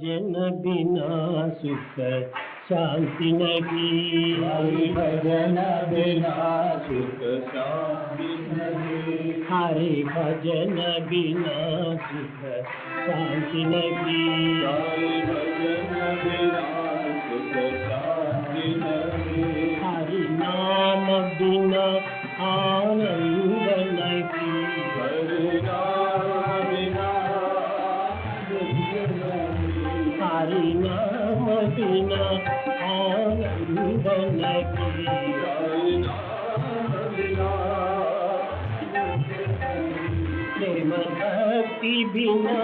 भजन बिना सुख शांति नहीं, हरि भजन बिना सुख शांति नहीं, हरि भजन बिना सुख शांति नहीं, हरि भजन बिना सुख शांति नहीं, हरि नाम बिना आनंद नहीं, हरि नाम बिना हरि नाम बिना आनंद नहीं, हरि नाम बिना प्रेम भक्ति बिना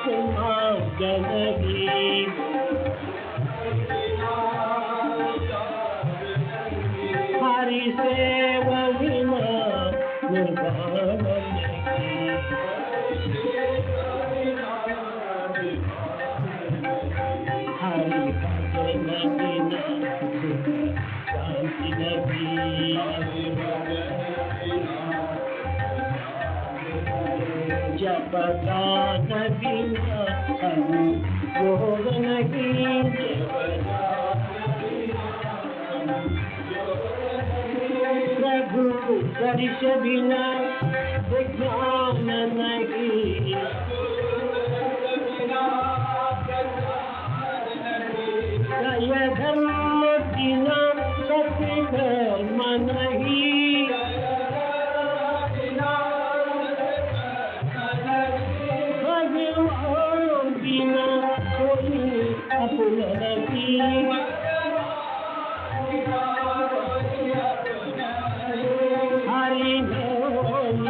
समागम नहीं, हरि सेवा बिना निर्वाण नहीं, हरि भजन बिना सुख शांति नहीं, जप दान बिना योग नहीं, प्रभु दर्श बिना विज्ञान नहीं, जय धर्म बिना सत्य धर्म नहीं, भगवान बिना कोई अपना नहीं, हरि नाम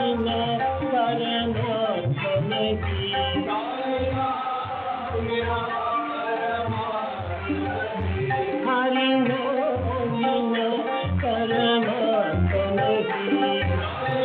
बिना परमात्मा नहीं, हरि नाम बिना परमात्मा नहीं, हरि नाम बिना आनंद नहीं, हरि नाम बिना आनंद नहीं, हरि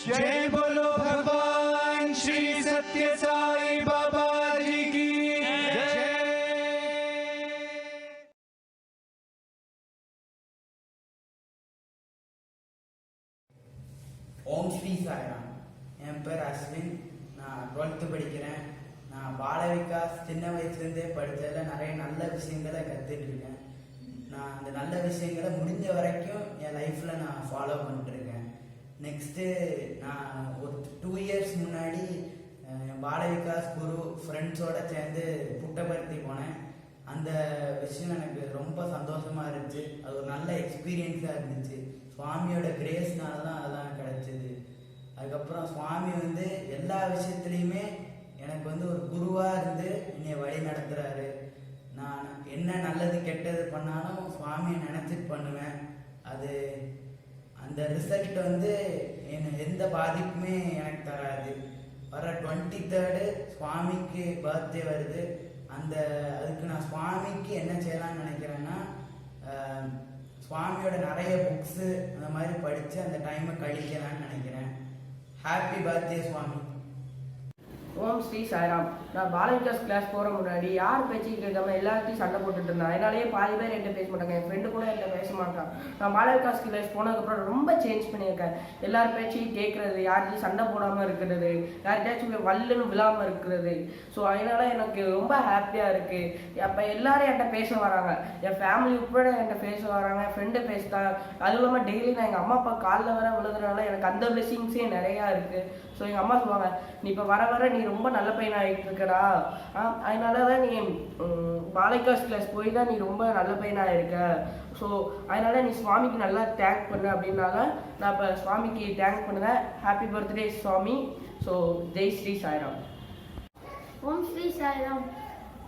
जय बोलो भगवान श्री सत्य साई बाबा जी की जय। ஓம் ஸ்ரீ சாய்ராம். என் பேர் அஸ்வின். நான் 12th படிக்கிறேன். நான் பால விகாஸ் சின்ன வயசுலேருந்தே படித்ததில் நிறைய நல்ல விஷயங்களை கற்றுட்டு இருக்கேன். நான் அந்த நல்ல விஷயங்களை முடிஞ்ச வரைக்கும் என் லைஃப்பில் நான் ஃபாலோ பண்ணிட்டுருக்கேன். நெக்ஸ்ட்டு நான் ஒரு 2 இயர்ஸ் முன்னாடி பால விகாஸ் குரு ஃப்ரெண்ட்ஸோடு சேர்ந்து புட்டபர்த்தி போனேன். அந்த விஷயம் எனக்கு ரொம்ப சந்தோஷமாக இருந்துச்சு. அது ஒரு நல்ல எக்ஸ்பீரியன்ஸாக இருந்துச்சு. சுவாமியோட கிரேஸ்னால தான் அதெல்லாம் கிடச்சிது. அதுக்கப்புறம் சுவாமி எல்லா விஷயத்துலையுமே எனக்கு ஒரு குருவாக இருந்து என்னை வழி நடத்துகிறாரு. நான் என்ன நல்லது கெட்டது பண்ணாலும் சுவாமியை நினச்சிட்டு பண்ணுவேன். அது அந்த ரிசல்ட் எந்த பாதிப்புமே எனக்கு தராது. வர 23rd சுவாமிக்கு பர்த்டே வருது. அதுக்கு நான் சுவாமிக்கு என்ன செய்யலாம்னு நினைக்கிறேன்னா, சுவாமியோட நிறைய புக்ஸு அந்த மாதிரி படித்து அந்த டைமை கழிக்கலான்னு நினைக்கிறேன். ஹாப்பி பர்த்டே சுவாமி. ஓம் ஸ்ரீ சாய்ராம். நான் பாலவிகாஸ் கிளாஸ் போகிற முன்னாடி யார் பேச்சு கேட்காம எல்லாத்தையும் சண்டை போட்டுட்டு இருந்தேன். அதனாலேயே பாதி பேர் என்கிட்ட பேச மாட்டாங்க. என் ஃப்ரெண்டு கூட என்கிட்ட பேச மாட்டான். நான் பாலவிகாஸ் கிளாஸ் போனதுக்கப்புறம் ரொம்ப சேஞ்ச் பண்ணியிருக்கேன். எல்லார் பேச்சையும் கேட்குறது, யார்கிட்டையும் சண்டை போடாமல் இருக்கிறது, யார்கிட்டயாச்சும் வல்லுன்னு விழாமல் இருக்கிறது. ஸோ அதனால எனக்கு ரொம்ப ஹாப்பியாக இருக்குது. அப்போ எல்லாரும் என்கிட்ட பேச வராங்க. என் ஃபேமிலி உட்பட என்கிட்ட பேச வராங்க. என் ஃப்ரெண்டு பேசுகிறாங்க. அதுவும் இல்லாமல் டெய்லி நான் எங்கள் அம்மா அப்பா காலில் வர விழுதுனால எனக்கு அந்த பிளெஸிங்ஸே நிறையா இருக்குது. ஸோ எங்கள் அம்மா சொல்லுவாங்க, நீ இப்போ வர வர நீ ரொம்ப நல்ல பையன் ஆகிட்டு இருக்கடா, அதனால தான் நீ பாலைகாஸ் கிளாஸ் போய் தான் நீ ரொம்ப நல்ல பையனாக இருக்க, ஸோ அதனால நீ சுவாமிக்கு நல்லா தேங்க் பண்ணு அப்படின்னால நான் இப்போ சுவாமிக்கு தேங்க் பண்ணுவேன். ஹாப்பி பர்த்டே சுவாமி. ஸோ ஜெய் ஸ்ரீ சாய்ராம். ஓம் ஸ்ரீ சாய்ராம்.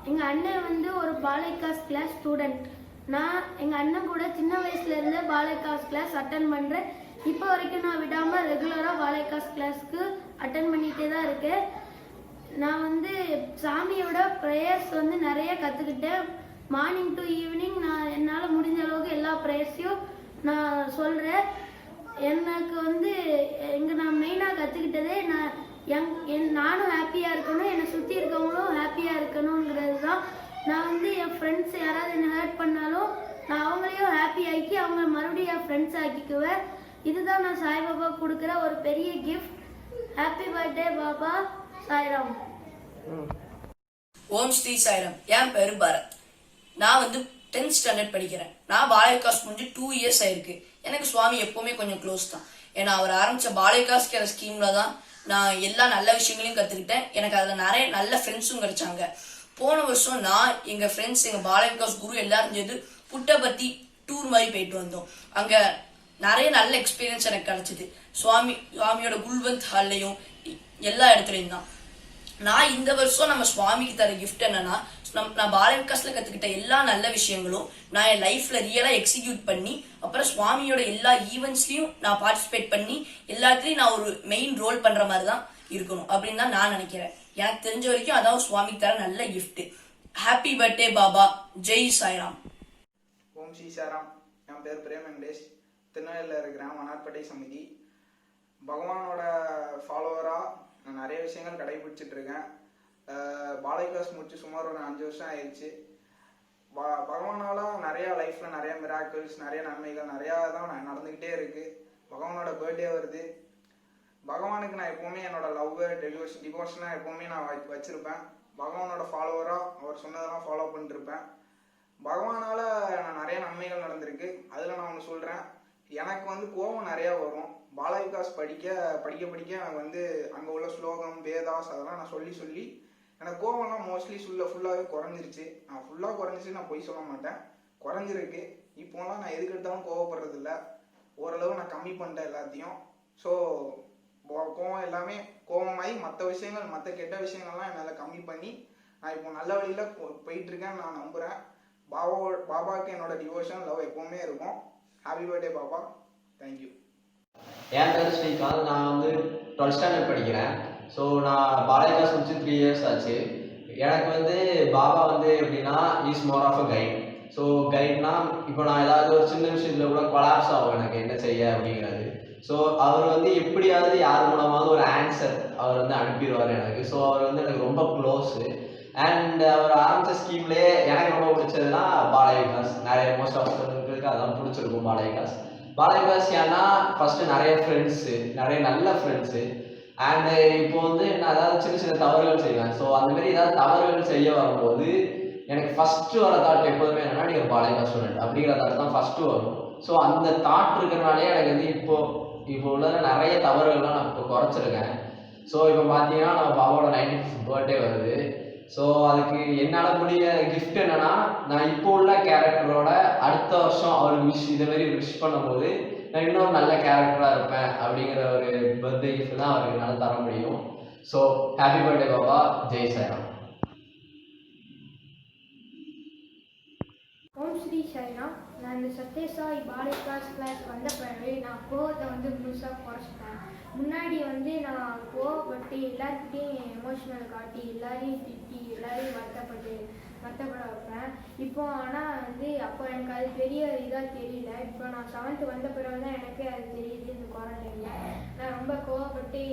எங்கள் அண்ணன் வந்து ஒரு பாலைகாஸ் கிளாஸ் ஸ்டூடெண்ட். நான் எங்கள் அண்ணன் கூட சின்ன வயசுலேருந்து பாலைகாஸ் கிளாஸ் அட்டன் பண்ணுறேன். இப்போ வரைக்கும் நான் விடாமல் ரெகுலராக பாலைகாஸ் கிளாஸ்க்கு அட்டன் பண்ணிகிட்டே தான் இருக்கேன். நான் வந்து சாமியோட ப்ரேயர்ஸ் வந்து நிறைய கற்றுக்கிட்டேன். மார்னிங் டு ஈவினிங் நான் என்னால் முடிஞ்ச அளவுக்கு எல்லா ப்ரேயர்ஸையும் நான் சொல்கிறேன். எனக்கு வந்து நான் மெயினாக கற்றுக்கிட்டதே நானும் ஹாப்பியாக இருக்கணும், என்னை சுற்றி இருக்கவங்களும் ஹாப்பியாக இருக்கணுங்கிறது தான். நான் வந்து என் ஃப்ரெண்ட்ஸ் யாராவது என்னை ஹர்ட் பண்ணாலும் நான் அவங்களையும் ஹாப்பி ஆக்கி அவங்க மறுபடியும் என் ஃப்ரெண்ட்ஸ் ஆக்கிக்குவேன். இதுதான் நான் சாய்பாபா கொடுக்குற ஒரு பெரிய gift. Happy birthday Baba. Sairam. Om Shri Sairam. என் பேரு பரத். நான் வந்து 10th ஸ்டாண்டர்ட் படிக்கிறேன். நான் பாலைகாஸ் முடிஞ்சு 2 இயர்ஸ் ஆயிருக்கு. எனக்கு சுவாமி எப்பவுமே கொஞ்சம் க்ளோஸ் தான். ஏன்னா அவர் ஆரம்பிச்ச பாலைகாஸ் ஸ்கீம்ல தான் நான் எல்லா நல்ல விஷயங்களையும் கத்துக்கிட்டேன். எனக்கு அதுல நிறைய நல்ல ஃப்ரெண்ட்ஸும் கிடைச்சாங்க. போன வருஷம் நான் எங்க ஃப்ரெண்ட்ஸ் எங்க பாலைகாஸ் குரு எல்லாரும் சேர்ந்து புட்டபர்த்தி டூர் மாதிரி போயிட்டு வந்தோம். அங்க நிறைய நல்ல எக்ஸ்பீரியன்ஸ் எனக்கு கிடைச்சது. சுவாமியோட குல்வந்த் ஹால்லையும் எல்லா இடத்துலையும் தான். நான் இந்த வருஷம் நம்ம சுவாமிக்கு தர கிஃப்ட் என்னன்னா, நான் பாலைகாஸ்ல கத்துக்கிட்ட எல்லா நல்ல விஷயங்களும் நான் என் லைஃப்ல ரியலா எக்ஸிக்யூட் பண்ணி அப்புறம் சுவாமியோட எல்லா ஈவெண்ட்ஸ்லயும் நான் பார்ட்டிசிபேட் பண்ணி எல்லாத்துலயும் நான் ஒரு மெயின் ரோல் பண்ற மாதிரி தான் இருக்கணும் அப்படின்னு தான் நான் நினைக்கிறேன். எனக்கு தெரிஞ்ச வரைக்கும் அதான் சுவாமிக்கு தர நல்ல gift. Happy birthday Baba. Jai Sairam. Om Shri Sairam. என் பேர் பிரேம் வெங்கடேஷ். திருநெல்வேலியில் இருக்கிறேன். மன்னார்பேட்டை சமிதி. பகவானோட ஃபாலோவராக நான் நிறைய விஷயங்கள் கடைபிடிச்சிட்டு இருக்கேன். பாலைகாஸ் முடிச்சு சுமார் ஒரு 5 வருஷம் ஆயிடுச்சு. பகவானால நிறையா லைஃப்பில் நிறைய மிராக்கிள்ஸ், நிறைய நன்மைகள் நிறையா தான் நடந்துக்கிட்டே இருக்குது. பகவானோட பர்த்டே வருது. பகவானுக்கு நான் எப்போவுமே என்னோட லவ் டிவோஷனாக எப்போவுமே நான் வச்சுருப்பேன். பகவானோட ஃபாலோவராக அவர் சொன்னதெல்லாம் ஃபாலோ பண்ணிட்டுருப்பேன். பகவானால் நான் நிறைய நன்மைகள் நடந்திருக்கு. அதில் நான் ஒன்று சொல்கிறேன். எனக்கு வந்து கோபம் நிறையா வரும். பாலைகாஸ் படிக்க எனக்கு வந்து அங்கே உள்ள ஸ்லோகம் வேதாஸ் அதெல்லாம் நான் சொல்லி எனக்கு கோவம்லாம் மோஸ்ட்லி ஃபுல்லாகவே குறைஞ்சிருச்சு. நான் ஃபுல்லாக குறைஞ்சிச்சு நான் பொய் சொல்ல மாட்டேன், குறைஞ்சிருக்கு. இப்போலாம் நான் எதுக்கு எடுத்தாலும் கோவப்படுறதில்ல. ஓரளவு நான் கம்மி பண்ணிட்டேன் எல்லாத்தையும். ஸோ கோவம் எல்லாமே கோவமாகி மற்ற கெட்ட விஷயங்கள்லாம் என்னால் கம்மி பண்ணி நான் இப்போ நல்ல வழியில் போயிட்டுருக்கேன்னு நான் நம்புகிறேன். பாபாவுக்கு என்னோட டிவோஷன் லவ் எப்போவுமே இருக்கும். Happy birthday Baba. தேங்க்யூ. என் பேர் ஸ்ரீகாந்த். நான் வந்து 12th ஸ்டாண்டர்ட் படிக்கிறேன். ஸோ நான் பாலைகாஸ் முடிச்சு 3 இயர்ஸ் ஆச்சு. எனக்கு வந்து பாபா வந்து எப்படின்னா is more of a guide. So கைட்னா இப்போ நான் ஏதாவது ஒரு சின்ன விஷயத்தில் கூட கொலாப்ஸ் ஆகும் எனக்கு என்ன செய்ய அப்படிங்கிறது. ஸோ அவர் வந்து எப்படியாவது யார் மூலமாவது ஒரு ஆன்சர் அவர் வந்து அனுப்பிடுவார் எனக்கு. ஸோ அவர் வந்து எனக்கு ரொம்ப க்ளோஸு. அண்ட் அவர் ஆரம்பித்த ஸ்கீம்லேயே எனக்கு ரொம்ப பிடிச்சதுன்னா பாலைகாஸ். நிறைய மோஸ்ட் ஆஃப் இருக்கு அதான் பிடிச்சிருக்கும் பாலைகாஸ். ஏன்னா ஃபஸ்ட்டு நிறைய ஃப்ரெண்ட்ஸு, நிறைய நல்ல ஃப்ரெண்ட்ஸு. அண்டு இப்போ வந்து நான் ஏதாவது சின்ன தவறுகள் செய்வேன். ஸோ அந்தமாரி ஏதாவது தவறுகள் செய்ய வரும்போது எனக்கு ஃபஸ்ட்டு வர தாட் எப்போதுமே என்னன்னா நீங்கள் பாலைகாஸ் ஸ்டூடெண்ட் அப்படிங்கிற தாட் தான் ஃபஸ்ட்டு வரும். ஸோ அந்த தாட் இருக்கிறனாலே எனக்கு வந்து இப்போ உள்ள நிறைய தவறுகள்லாம் நான் இப்போ குறைச்சிருக்கேன். ஸோ இப்போ பார்த்தீங்கன்னா நம்ம பாபாவோட 95th பர்த்டே வருது. ஸோ அதுக்கு என்னால் முடிய கிஃப்ட் என்னன்னா, நான் இப்போ உள்ள கேரக்டரோட அடுத்த வருஷம் அவருக்கு இதேமாரி விஷ் பண்ணும்போது நான் இன்னொரு நல்ல கேரக்டராக இருப்பேன் அப்படிங்கிற ஒரு பர்த்டே கிஃப்ட் தான் அவருக்கு என்னால் தர முடியும். So happy birthday Baba. Jai Sairam. Om Shri Sairam. நான் இந்த சத்யசாய் பாலைகாஸ் கிளாஸ் வந்த பிறகு நான் கோவத்தை வந்து முழுசாக குறைச்சிட்டேன். முன்னாடி வந்து நான் கோவப்பட்டு எல்லாத்துக்கிட்டையும் எமோஷனல் காட்டி எல்லாரையும் திட்டி எல்லாரையும் வருத்தப்பட வைப்பேன். இப்போ ஆனால் வந்து அப்போ எனக்கு அது பெரிய இதாக தெரியல. இப்போ நான் 7th வந்த பிறகு தான் எனக்கு அது தெரியுது. இந்த குவாரண்டைனில் நான் ரொம்ப கோவப்பட்டு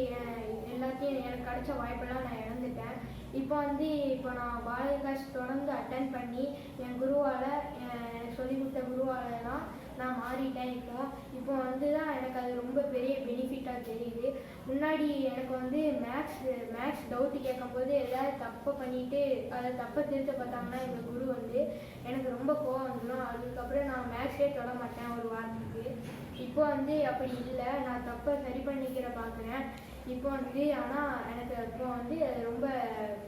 எல்லாத்தையும் எனக்கு கிடைச்ச வாய்ப்பெல்லாம் நான் இழந்துட்டேன். இப்போ நான் பாலைகாஸ் தொடர்ந்து அட்டன் பண்ணி என் குருவால் எனக்கு சொல்லிக் கொடுத்த குருவால் தான் நான் மாறிட்டேன். இப்போ வந்து தான் எனக்கு அது ரொம்ப பெரிய பெனிஃபிட்டாக தெரியுது. முன்னாடி எனக்கு வந்து மேக்ஸ் டவுட்டு கேட்கும்போது எதாவது தப்பை பண்ணிவிட்டு அதை தப்பை திருத்த பார்த்தாங்கன்னா எங்கள் குரு வந்து எனக்கு ரொம்ப கோவம் வந்துடும். அதுக்கப்புறம் நான் மேக்ஸே தொட மாட்டேன் ஒரு வாரத்துக்கு. இப்போ வந்து அப்படி இல்லை, நான் தப்பை சரி பண்ணிக்கிற பார்க்குறேன். இப்போ வந்து ஆனால் எனக்கு இப்போ வந்து அது ரொம்ப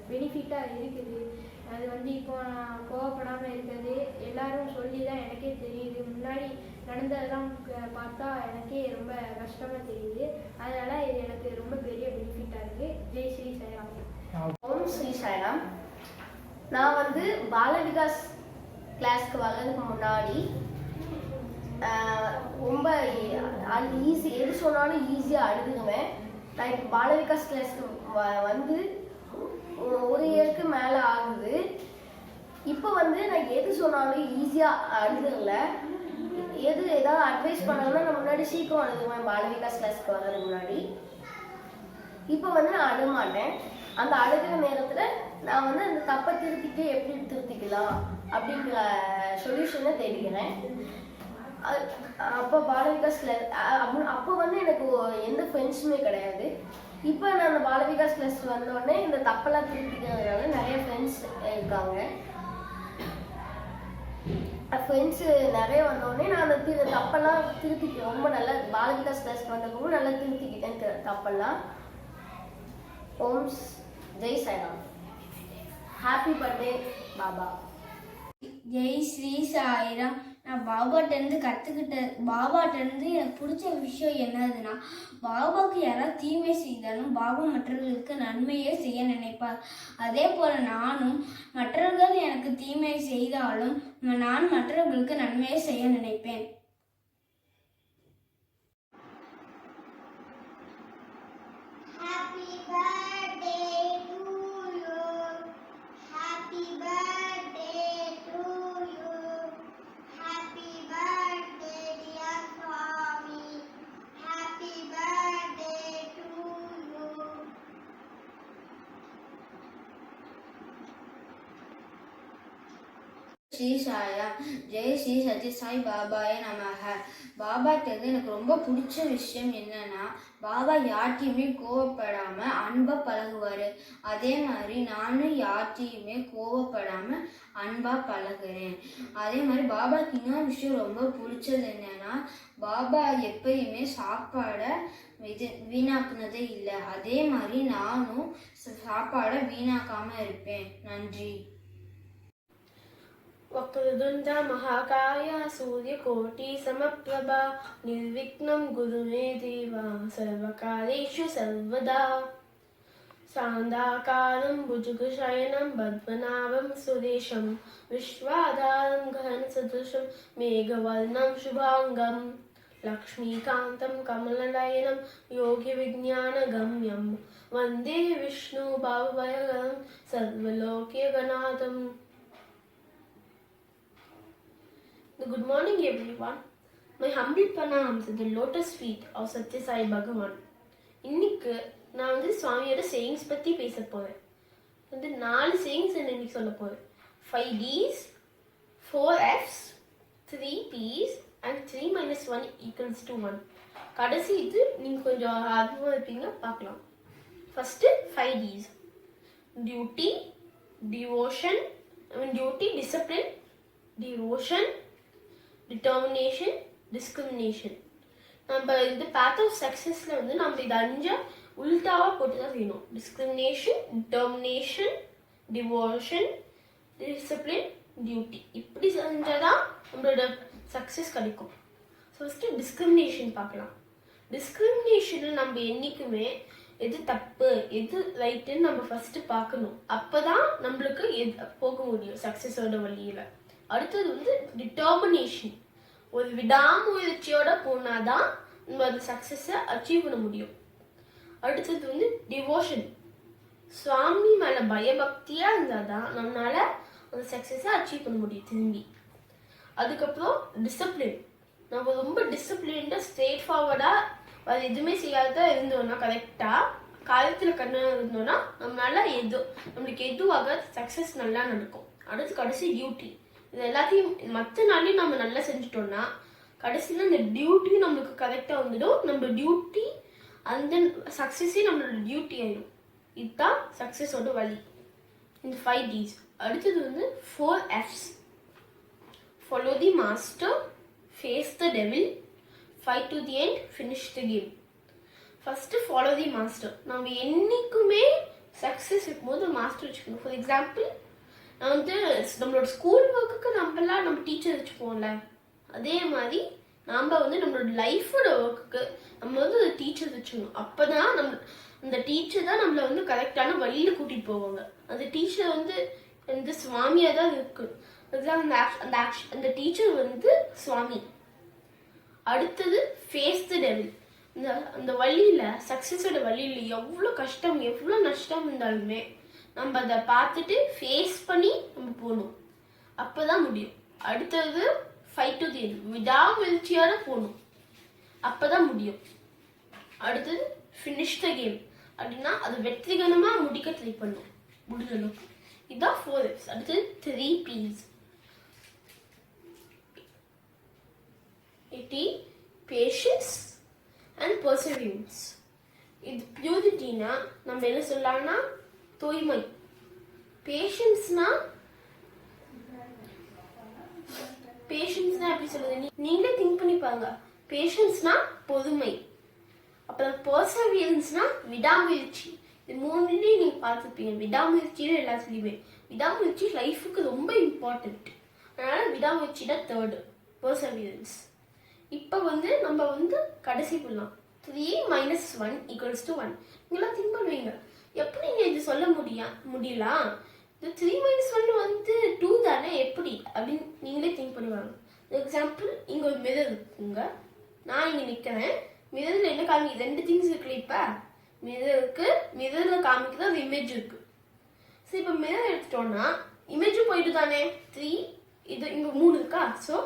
பெனிஃபிட்டாக இருக்குது. அது வந்து இப்போ நான் கோவப்படாமல் இருக்கிறது எல்லாரும் சொல்லி தான் எனக்கே தெரியுது. முன்னாடி நடந்ததெல்லாம் பார்த்தா எனக்கே ரொம்ப கஷ்டமாக தெரியுது. அதனால் இது எனக்கு ரொம்ப பெரிய பெனிஃபிட்டாக இருக்குது. ஜெய் ஸ்ரீ சாய்ராம். ஓம் ஸ்ரீ சாய்ராம். நான் வந்து பால விகாஸ் கிளாஸ்க்கு வர்றதுக்கு முன்னாடி ரொம்ப ஈஸி, எது சொன்னாலும் ஈஸியாக அழுதுடுவேன். நான் இப்போ பால விகாஸ் கிளாஸ்க்கு வந்து ஒரு இயருக்கு மேலே ஆகுது. இப்போ வந்து நான் எது சொன்னாலும் ஈஸியாக அழுதுல. ஏதாவது அட்வைஸ் பண்ணணும்னா நான் முன்னாடி சீக்கிரம் அழுதுவேன் பால விகாஸ் கிளாஸ்க்கு வர்றதுக்கு முன்னாடி. இப்போ வந்து நான் அழுக மாட்டேன். அந்த அழுகிற நேரத்தில் நான் வந்து அந்த தப்பை திருத்திட்டு எப்படி திருத்திக்கலாம் அப்படிங்கிற சொல்யூஷனை தெரிகிறேன். அப்போ பால விகாஸ் கிளாஸ் அப்போ வந்து எனக்கு எந்த ஃப்ரெண்ட்ஸுமே கிடையாது. இப்போ நான் அந்த பால விகாஸ் கிளாஸ் வந்தோடனே இந்த தப்பெல்லாம் திருத்திக்கிறதுனால நிறைய ஃப்ரெண்ட்ஸ் இருக்காங்க. ஃப்ரெண்ட்ஸு நிறைய வந்தோடனே நான் அந்த தப்பெல்லாம் திருத்திக்கிட்டேன். ரொம்ப நல்லா பால விகாஸ் கிளாஸ்க்கு வந்தப்பவும் நல்லா திருத்திக்கிட்டேன் தப்பெல்லாம். ஓம் ஜெய் சாய்ராம். Happy birthday Baba. ஜெய் ஸ்ரீ சாய்ராம். நான் பாபாட்டேருந்து பாபாட்டேருந்து எனக்கு பிடிச்ச விஷயம் என்னதுன்னா, பாபாவுக்கு யாராவது தீமை செய்தாலும் பாபா மற்றவர்களுக்கு நன்மையே செய்ய நினைப்பார். அதே போல் நானும் மற்றவர்கள் எனக்கு தீமை செய்தாலும் நான் மற்றவர்களுக்கு நன்மையே செய்ய நினைப்பேன். ஸ்ரீ சாய்ராம். ஜெய் ஸ்ரீ சத்ய சாய் பாபாய நமக. பாபாட்டேருந்து எனக்கு ரொம்ப பிடிச்ச விஷயம் என்னன்னா, பாபா யார்ட்டையுமே கோவப்படாமல் அன்பாக பழகுவார். அதே மாதிரி நானும் யார்ட்டையுமே கோவப்படாமல் அன்பாக பழகுறேன். அதே மாதிரி பாபாக்கு இன்னொரு விஷயம் ரொம்ப பிடிச்சது என்னன்னா, பாபா எப்பயுமே சாப்பாடை வீணாக்குனதே இல்லை. அதே மாதிரி நானும் சாப்பாடை வீணாக்காமல் இருப்பேன். நன்றி. वक्रतुण्ड महाकाय सूर्यकोटि समप्रभा निर्विघ्नं कुरु मे देव सर्वकार्येषु सर्वदा. शान्ताकारं भुजगशयनं पद्मनाभं सुरेशं विश्वाधारं गहनसदृशं मेघवर्णं शुभाङ्गं लक्ष्मीकान्तं कमलनयनं योगिविज्ञानगम्यं वन्दे विष्णुभवभयहरं सर्वलोक्यगणाथम्. Good morning everyone. My humble pranams at the lotus feet of Satya Sai Bhagavan. இன்னைக்கு நான் வந்து சுவாமியோட சேயிங்ஸ் பற்றி பேச போகிறேன். வந்து 4 சேயிங்ஸ் இன்னைக்கு சொல்ல போகிறேன். 5 Ds, 4 Fs, 3 Ps and 3 - 1 = 1. கடைசி இது நீங்கள் கொஞ்சம் ஆர்வமாக இருப்பீங்க, பார்க்கலாம். First 5 Ds. Duty, devotion, duty, discipline, devotion, determination, discrimination. நம்ம இந்த பாத் ஆஃப் சக்ஸஸில் வந்து நம்ம இது 5 உல்டாவாக போட்டு தான் செய்யணும். Discrimination, determination, devotion, discipline, duty. இப்படி செஞ்சால் தான் நம்மளோட சக்ஸஸ் கிடைக்கும். ஸோ ஃபஸ்ட்டு டிஸ்கிரிமினேஷன் பார்க்கலாம். டிஸ்கிரிமினேஷனில் நம்ம என்றைக்குமே எது தப்பு எது ரைட்டுன்னு நம்ம ஃபஸ்ட்டு பார்க்கணும். அப்போ தான் நம்மளுக்கு போக முடியும் சக்ஸஸோட வழியில். அடுத்தது வந்து டிட்டர்மினேஷன். ஒரு விடாமுயற்சியோட போனால் தான் நம்ம அந்த சக்ஸஸை அச்சீவ் பண்ண முடியும். அடுத்தது வந்து டிவோஷன். சுவாமி மேலே பயபக்தியாக இருந்தால் தான் நம்மளால் அந்த சக்ஸஸை அச்சீவ் பண்ண முடியும் திரும்பி. அதுக்கப்புறம் டிசிப்ளின். நம்ம ரொம்ப டிசிப்ளின்டாக ஸ்ட்ரெயிட் ஃபார்வர்டாக அது எதுவுமே செய்யாத இருந்தோம்னா, கரெக்டாக காலத்தில் கண்ணாக இருந்தோம்னா நம்மளுக்கு எதுவாக சக்ஸஸ் நல்லா நடக்கும். அடுத்து கடைசி டியூட்டி. இது எல்லாத்தையும் மற்ற நாளையும் நம்ம நல்லா செஞ்சுட்டோம்னா கடைசியில் இந்த டியூட்டி நம்மளுக்கு கரெக்டாக வந்துடும். நம்ம டியூட்டி அந்த சக்ஸஸே நம்மளோட டியூட்டி ஆயிடும். இதுதான் சக்ஸஸோட வழி. இந்த 5 Ds. அடுத்தது வந்து 4 Fs. Follow the master, face the devil, fight to the end, finish the game. First follow the master. நம்ம என்னைக்குமே சக்ஸஸ் இருக்கும்போது மாஸ்டர் வச்சுக்கணும். ஃபார் எக்ஸாம்பிள், நான் வந்து நம்மளோட ஸ்கூல் ஒர்க்குக்கு நம்ம டீச்சர் வச்சுப்போம்ல, அதே மாதிரி நாம் வந்து நம்மளோட லைஃபோட ஒர்க்குக்கு நம்ம வந்து டீச்சர் வச்சுக்கணும். அப்போதான் அந்த டீச்சர் தான் நம்மளை வந்து கரெக்டான வழியில் கூட்டிகிட்டு போவாங்க. அந்த டீச்சர் வந்து இந்த சுவாமியாக தான் இருக்கு. அந்த டீச்சர் வந்து சுவாமி. அடுத்தது ஃபேஸ் தி டெவில். அந்த வழியில சக்சஸோட வழியில எவ்வளோ கஷ்டம் எவ்வளோ நஷ்டம் இருந்தாலுமே நம்ம அதை பார்த்துட்டு ஃபேஸ் பண்ணி நம்ம போகணும். அப்போதான் முடியும். அடுத்தது ஃபைட் டு தி எண்ட். விடாமுயற்சியோட போகணும். அப்போதான் முடியும். அடுத்தது ஃபினிஷ் த கேம். அப்படின்னா அது வெற்றிகரமாக முடிக்க ட்ரை பண்ணும். முடிஞ்சணும். இதுதான் 4Fs. அடுத்தது 3 Ps. Patience and perseverance. இது பியூரிட்டினா நம்ம என்ன சொல்லலாம்னா தூய்மை. பேஷன்ஸ்னா எப்படி சொல்றது, நீங்களே திங்க் பண்ணிப்பாங்க. பேஷன்ஸ்னா பொறுமை. அப்புறம் பர்சவரன்ஸ்னா விடாமுயற்சி. இது மூணுலேயும் நீங்க பார்த்துருப்பீங்க. விடாமுயற்சியில எல்லாத்துலேயுமே விடாமுயற்சி லைஃபுக்கு ரொம்ப இம்பார்ட்டன்ட். அதனால விடாமுயற்சி தான் 3rd, பர்சவரன்ஸ். இப்போ வந்து நம்ம வந்து கடைசி பண்ணலாம். 3 - 1 = 1. நீங்களாம் திங்க் பண்ணுவீங்க, எப்படி நீங்கள் இது சொல்ல முடியலாம், இந்த 3 - 1 வந்து 2 தானே, எப்படி அப்படின்னு நீங்களே திங்க் பண்ணுவாங்க. எக்ஸாம்பிள், இங்கே ஒரு மிரர் இருக்குங்க. நான் இங்கே நிற்கிறேன். மிரரில் என்ன காமிக்கு? 2 திங்ஸ் இருக்குல்ல. இப்போ மிரரில் காமிக்குது ஒரு இமேஜ் இருக்கு. சரி, இப்போ மிரர் எடுத்துட்டோம்னா இமேஜும் போயிட்டு தானே. 3 இது இங்கே 3 இருக்கா. ஸோ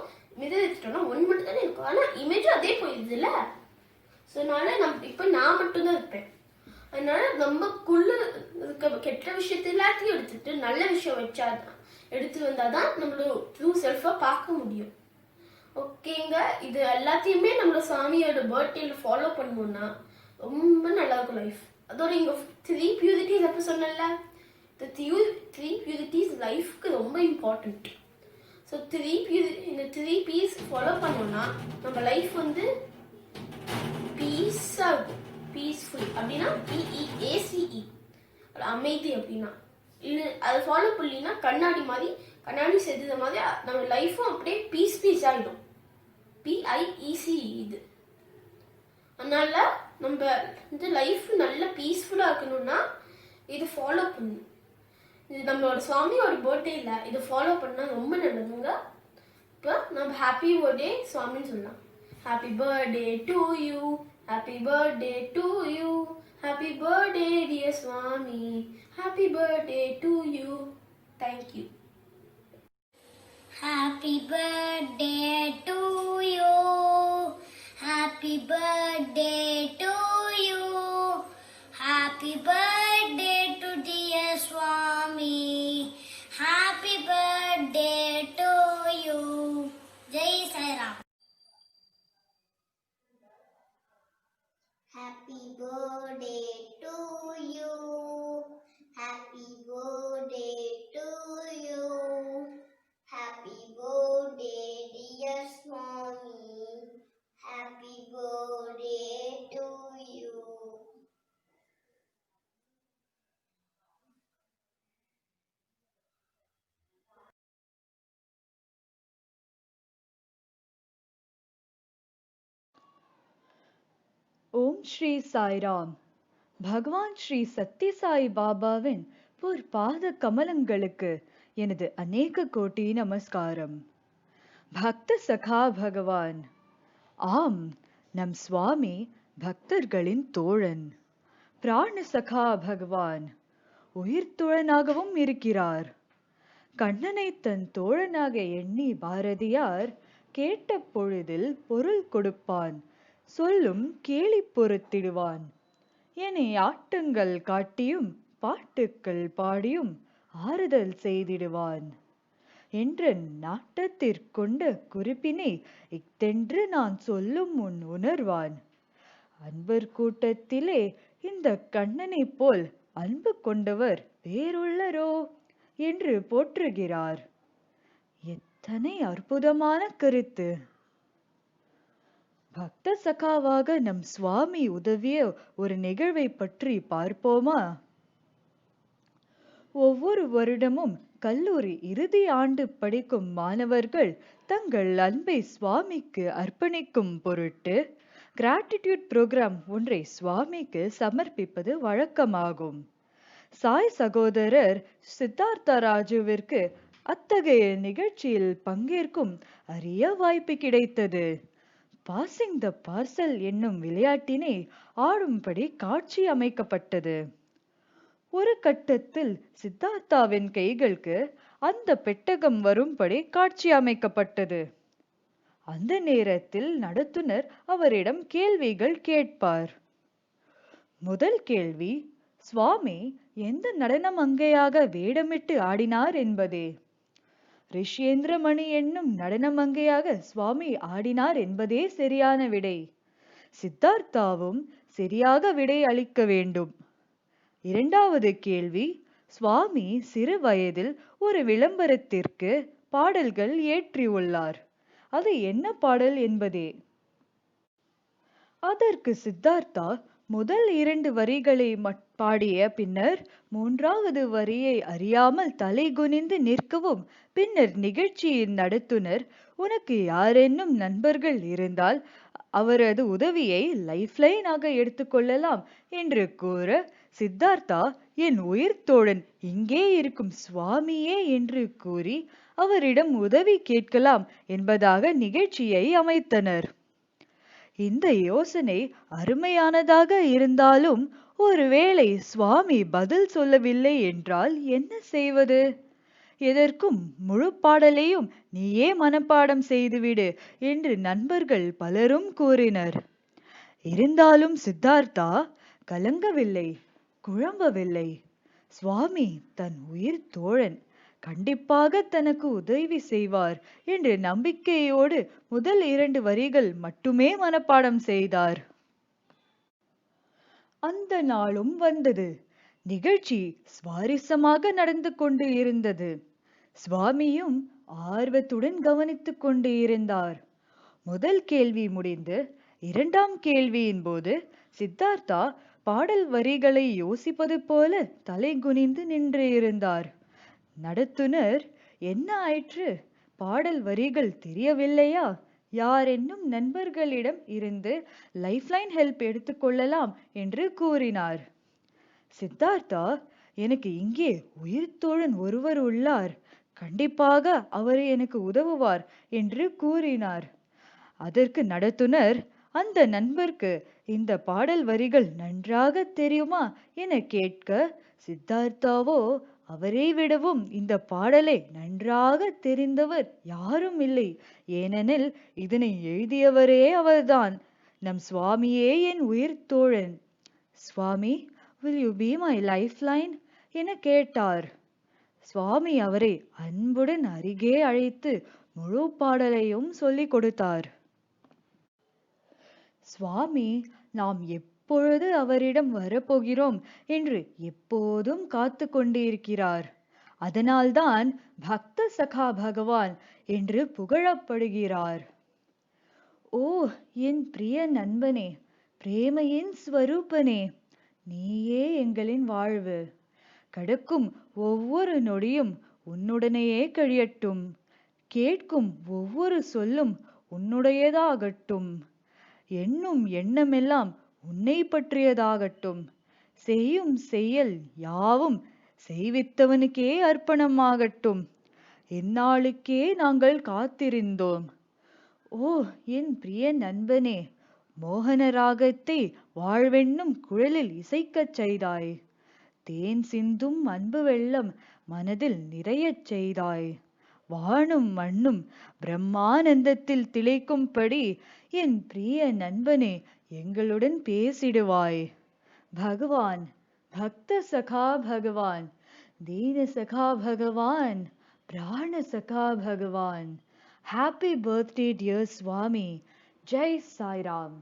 மிரர் எடுத்துட்டோம்னா 1 மட்டும் தானே இருக்கும். ஆனால் இமேஜும் அதே போயிடுது இல்லை. ஸோ அதனால இப்போ நான் மட்டும்தான் இருப்பேன். அதனால நம்மக்குள்ள இருக்க கெட்ட விஷயத்த எல்லாத்தையும் எடுத்துட்டு நல்ல விஷயம் எடுத்து வந்தாதான் நம்மளோட ட்ரூ செல்ஃபை பார்க்க முடியும். ஓகேங்க, இது எல்லாத்தையுமே நம்மளோட சாமியோட பர்த்டேல ஃபாலோ பண்ணுவோம்னா ரொம்ப நல்லா இருக்கும் லைஃப். அதோட இங்க 3 பியூரிட்டிஸ் அப்போ சொன்னல, இந்த 3 பியூரிட்டிஸ் லைஃப்க்கு ரொம்ப இம்பார்ட்டன்ட். ஸோ இந்த 3 P's ஃபாலோ பண்ணோம்னா நம்ம லைஃப் வந்து பீஸாக இருக்கும். பீஸ்ஃபுல் அப்படின்னா PEACE, அமைதி அப்படின்னா. இல்லை அதை ஃபாலோ பண்ணலின்னா கண்ணாடி செதுத மாதிரி நம்ம லைஃப்பும் அப்படியே பீஸ் ஆகிடும். PIECE இது. அதனால நம்ம இந்த லைஃப் நல்ல பீஸ்ஃபுல்லாக இருக்கணும்னா இதை ஃபாலோ பண்ணணும். இது நம்மளோட சுவாமியோட பர்த்டேல இதை ஃபாலோ பண்ணால் ரொம்ப நல்லதுங்க. இப்போ நம்ம ஹாப்பி பர்த்டே சுவாமின்னு சொல்லலாம். Happy birthday to you, happy birthday to you, happy birthday dear Swami, happy birthday to you. Thank you. Happy birthday to you, happy birthday to you, happy birthday to dear Swami, happy birthday to you. Jai Sai Ram. Happy birthday to you, happy birthday to you, happy birthday dear Swami, happy birthday to you. ஓம் ஸ்ரீ சாய்ராம். பகவான் ஸ்ரீ சத்ய சாய் பாபாவின் பொற்பாத கமலங்களுக்கு எனது அநேக கோட்டி நமஸ்காரம். பக்த சகா பகவான். ஆம், நம் சுவாமி பக்தர்களின் தோழன். பிராண சகா பகவான் உயிர் தோழனாகவும் இருக்கிறார். கண்ணனை தன் தோழனாக எண்ணி பாரதியார் கேட்ட பொழுதில் பொருள் கொடுப்பான், சொல்லும் கேலி பொறுத்திடுவான். என்னை ஆட்டங்கள் காட்டியும் பாட்டுக்கள் பாடியும் ஆறுதல் செய்திடுவான் என்ற நாட்டத்திற்கொண்ட குறிப்பினை இத்தென்று நான் சொல்லும் முன் உணர்வான். அன்பர் கூட்டத்திலே இந்த கண்ணனை போல் அன்பு கொண்டவர் வேறுள்ளரோ என்று போற்றுகிறார். எத்தனை அற்புதமான கருத்து! பக்த சகாவாக நம் சுவாமி உதவிய ஒரு நிகழ்வை பற்றி பார்ப்போமா? ஒவ்வொரு வருடமும் கல்லூரி இறுதி ஆண்டு படிக்கும் மாணவர்கள் தங்கள் அன்பை சுவாமிக்கு அர்ப்பணிக்கும் பொருட்டு கிராட்டிடியூட் புரோகிராம் ஒன்றை சுவாமிக்கு சமர்ப்பிப்பது வழக்கமாகும். சாய் சகோதரர் சித்தார்த்த ராஜுவிற்கு அத்தகைய நிகழ்ச்சியில் பங்கேற்கும் அரிய வாய்ப்பு கிடைத்தது. பாசிங் த பார்சல் என்னும் விளையாட்டினை ஆடும்படி காட்சி அமைக்கப்பட்டது. ஒரு கட்டத்தில் சித்தார்த்தாவின் கைகளுக்கு அந்த பெட்டகம் வரும்படி காட்சி அமைக்கப்பட்டது. அந்த நேரத்தில் நடத்துனர் அவரிடம் கேள்விகள் கேட்பார். முதல் கேள்வி, சுவாமி எந்த நடன மங்கையாக வேடமிட்டு ஆடினார் என்பதே. ரிஷியேந்திரமணி என்னும் நடன மங்கையாக சுவாமி ஆடினார் என்பதே சரியான விடை. சித்தார்த்தாவும் சரியாக விடை அளிக்க வேண்டும். இரண்டாவது கேள்வி, சுவாமி சிறு வயதில் ஒரு விளம்பரத்திற்கு பாடல்கள் இயற்றியுள்ளார். அது என்ன பாடல் என்பதே. அதற்கு சித்தார்த்தா முதல் 2 வரிகளை பாடிய பின்னர் 3வது வரியை அறியாமல் தலை குனிந்து நிற்கவும், பின்னர் நிகழ்ச்சியின் நடத்துனர் உனக்கு யாரென்னும் நண்பர்கள் இருந்தால் அவரது உதவியை லைஃப்லைன் ஆக எடுத்துக்கொள்ளலாம் என்று கூற, சித்தார்த்தா என் உயிர் தோழன் இங்கே இருக்கும் சுவாமியே என்று கூறி அவரிடம் உதவி கேட்கலாம் என்பதாக நிகழ்ச்சியை அமைத்தனர். இந்த யோசனை அருமையானதாக இருந்தாலும் ஒருவேளை சுவாமி பதில் சொல்லவில்லை என்றால் என்ன செய்வது? எதற்கும் முழு பாடலையும் நீயே மனப்பாடம் செய்துவிடு என்று நண்பர்கள் பலரும் கூறினர். இருந்தாலும் சித்தார்த்தா கலங்கவில்லை, குழம்பவில்லை. சுவாமி தன் உயிர் தோழன், கண்டிப்பாக தனக்கு உதவி செய்வார் என்ற நம்பிக்கையோடு முதல் 2 வரிகள் மட்டுமே மனப்பாடம் செய்தார். அந்த நாளும் வந்தது. நிகழ்ச்சி சுவாரஸ்யமாக நடந்து கொண்டு இருந்தது. சுவாமியும் ஆர்வத்துடன் கவனித்துக் கொண்டு இருந்தார். முதல் கேள்வி முடிந்து 2ஆம் கேள்வியின் போது சித்தார்த்தா பாடல் வரிகளை யோசிப்பது போல தலை குனிந்து நின்று இருந்தார். நடத்துனர், என்ன ஆயிற்று, பாடல் வரிகள் தெரியவில்லையா, யாரென்னும் நண்பர்களிடம் இருந்து லைஃப்லைன் ஹெல்ப் எடுத்துக்கொள்ளலாம் என்று கூறினார். சித்தார்த்தா, எனக்கு இங்கே உயிர் தோழன் ஒருவர் உள்ளார், கண்டிப்பாக அவர் எனக்கு உதவுவார் என்று கூறினார். அதற்கு நடத்துனர், அந்த நண்பருக்கு இந்த பாடல் வரிகள் நன்றாக தெரியுமா என கேட்க, சித்தார்த்தாவோ அவரை விடவும் இந்த பாடலை நன்றாக தெரிந்தவர் யாரும் இல்லை, ஏனெனில் இதனை எழுதியவரே அவர்தான், நம் சுவாமியே என் உயிர் தோழன். சுவாமி, will you be my lifeline என கேட்டார். சுவாமி அவரை அன்புடன் அருகே அழைத்து முழு பாடலையும் சொல்லிக் கொடுத்தார். சுவாமி நாம் எப்பொழுது அவரிடம் வரப்போகிறோம் என்று எப்போதும் காத்து கொண்டிருக்கிறார். அதனால்தான் பக்த சகா பகவான் என்று புகழப்படுகிறார். ஓ என் பிரிய நண்பனே, பிரேமையின் ஸ்வரூபனே, நீயே எங்களின் வாழ்வு. கடக்கும் ஒவ்வொரு நொடியும் உன்னுடனேயே கழியட்டும். கேட்கும் ஒவ்வொரு சொல்லும் உன்னுடையதாகட்டும். எண்ணும் எண்ணமெல்லாம் உன்னை பற்றியதாகட்டும். செய்யும் செயல் யாவும் செய்வித்தவனுக்கே அர்ப்பணமாகட்டும். இந்நாளுக்கே நாங்கள் காத்திருந்தோம். ஓ என் பிரிய நண்பனே, மோகன ராகத்தை வாழ்வென்னும் குழலில் இசைக்கச் செய்தாய். தேன் சிந்தும் அன்பு வெள்ளம் மனதில் நிறையச் செய்தாய். வானும் மண்ணும் பிரம்மானந்தத்தில் திளைக்கும்படி என் பிரிய நண்பனே எங்களுடன் பேசிடுவாய். பகவான், பக்த சகா பகவான், தீன சகா பகவான், பிராண சகா பகவான். ஹாப்பி பர்த்டே டியர் சுவாமி. ஜெய் சாய்ராம்.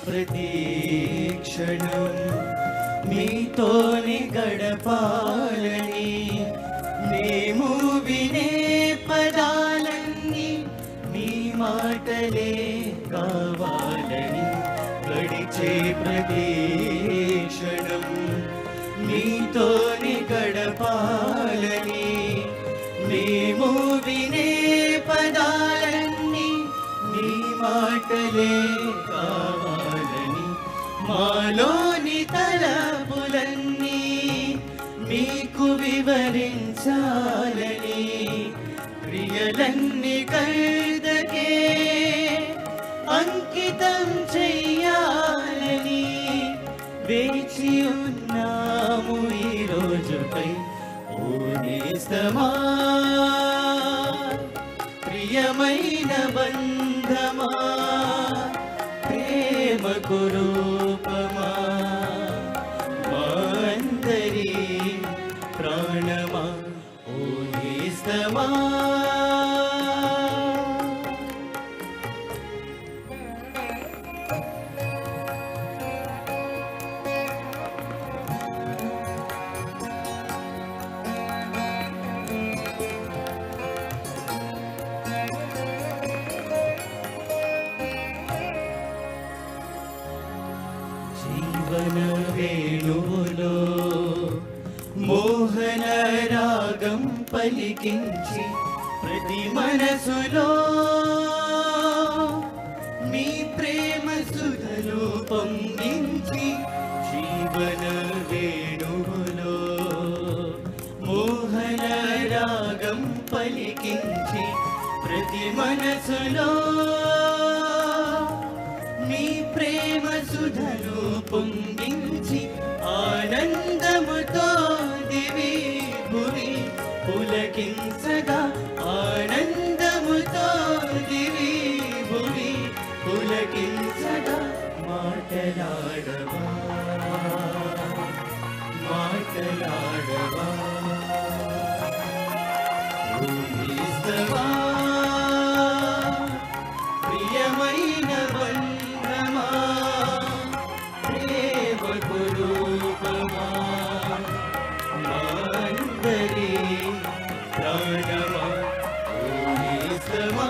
ప్రతీక్షణం మీతోనే గడపాలని మేము వినే పదాలన్నీ మీ మాటలే కావాలని గడిచే ప్రతీక్షణం మీతోనే గడపాలని మేము వినే పదాలన్నీ నీ మాటలే కావాలని మాలోని తలపులన్నీ మీకు వివరించాలని క్రియలన్నీ కర్తకే అంకితం చెయ్యాలని వేచి ఉన్నాము ఈ రోజుపై ఓ నేస్తమా ప్రియమైన బంధమా ప్రేమకు రూపమా మా అందరి ప్రాణమా ఓ నేస్తమా జీవన వేణువులో మోహన రాగం పలికించి ప్రతి మనసులో మీ ప్రేమ సుధలు పొంగించి జీవన వేణువులో మోహన రాగం పలికించి ప్రతి మనసులో మీ ప్రేమ సుధలు పొంగించి ఆనందముతో దివి భువి పులకించగా ఆనందముతో దివి భువి పులకించగా మాటలాడవా మాటలాడవా ఊహిస్తవా ప్రియమైన బంధమా ప్రేమకు రూపమా మా అందరి ప్రాణమా ఊహిస్తవా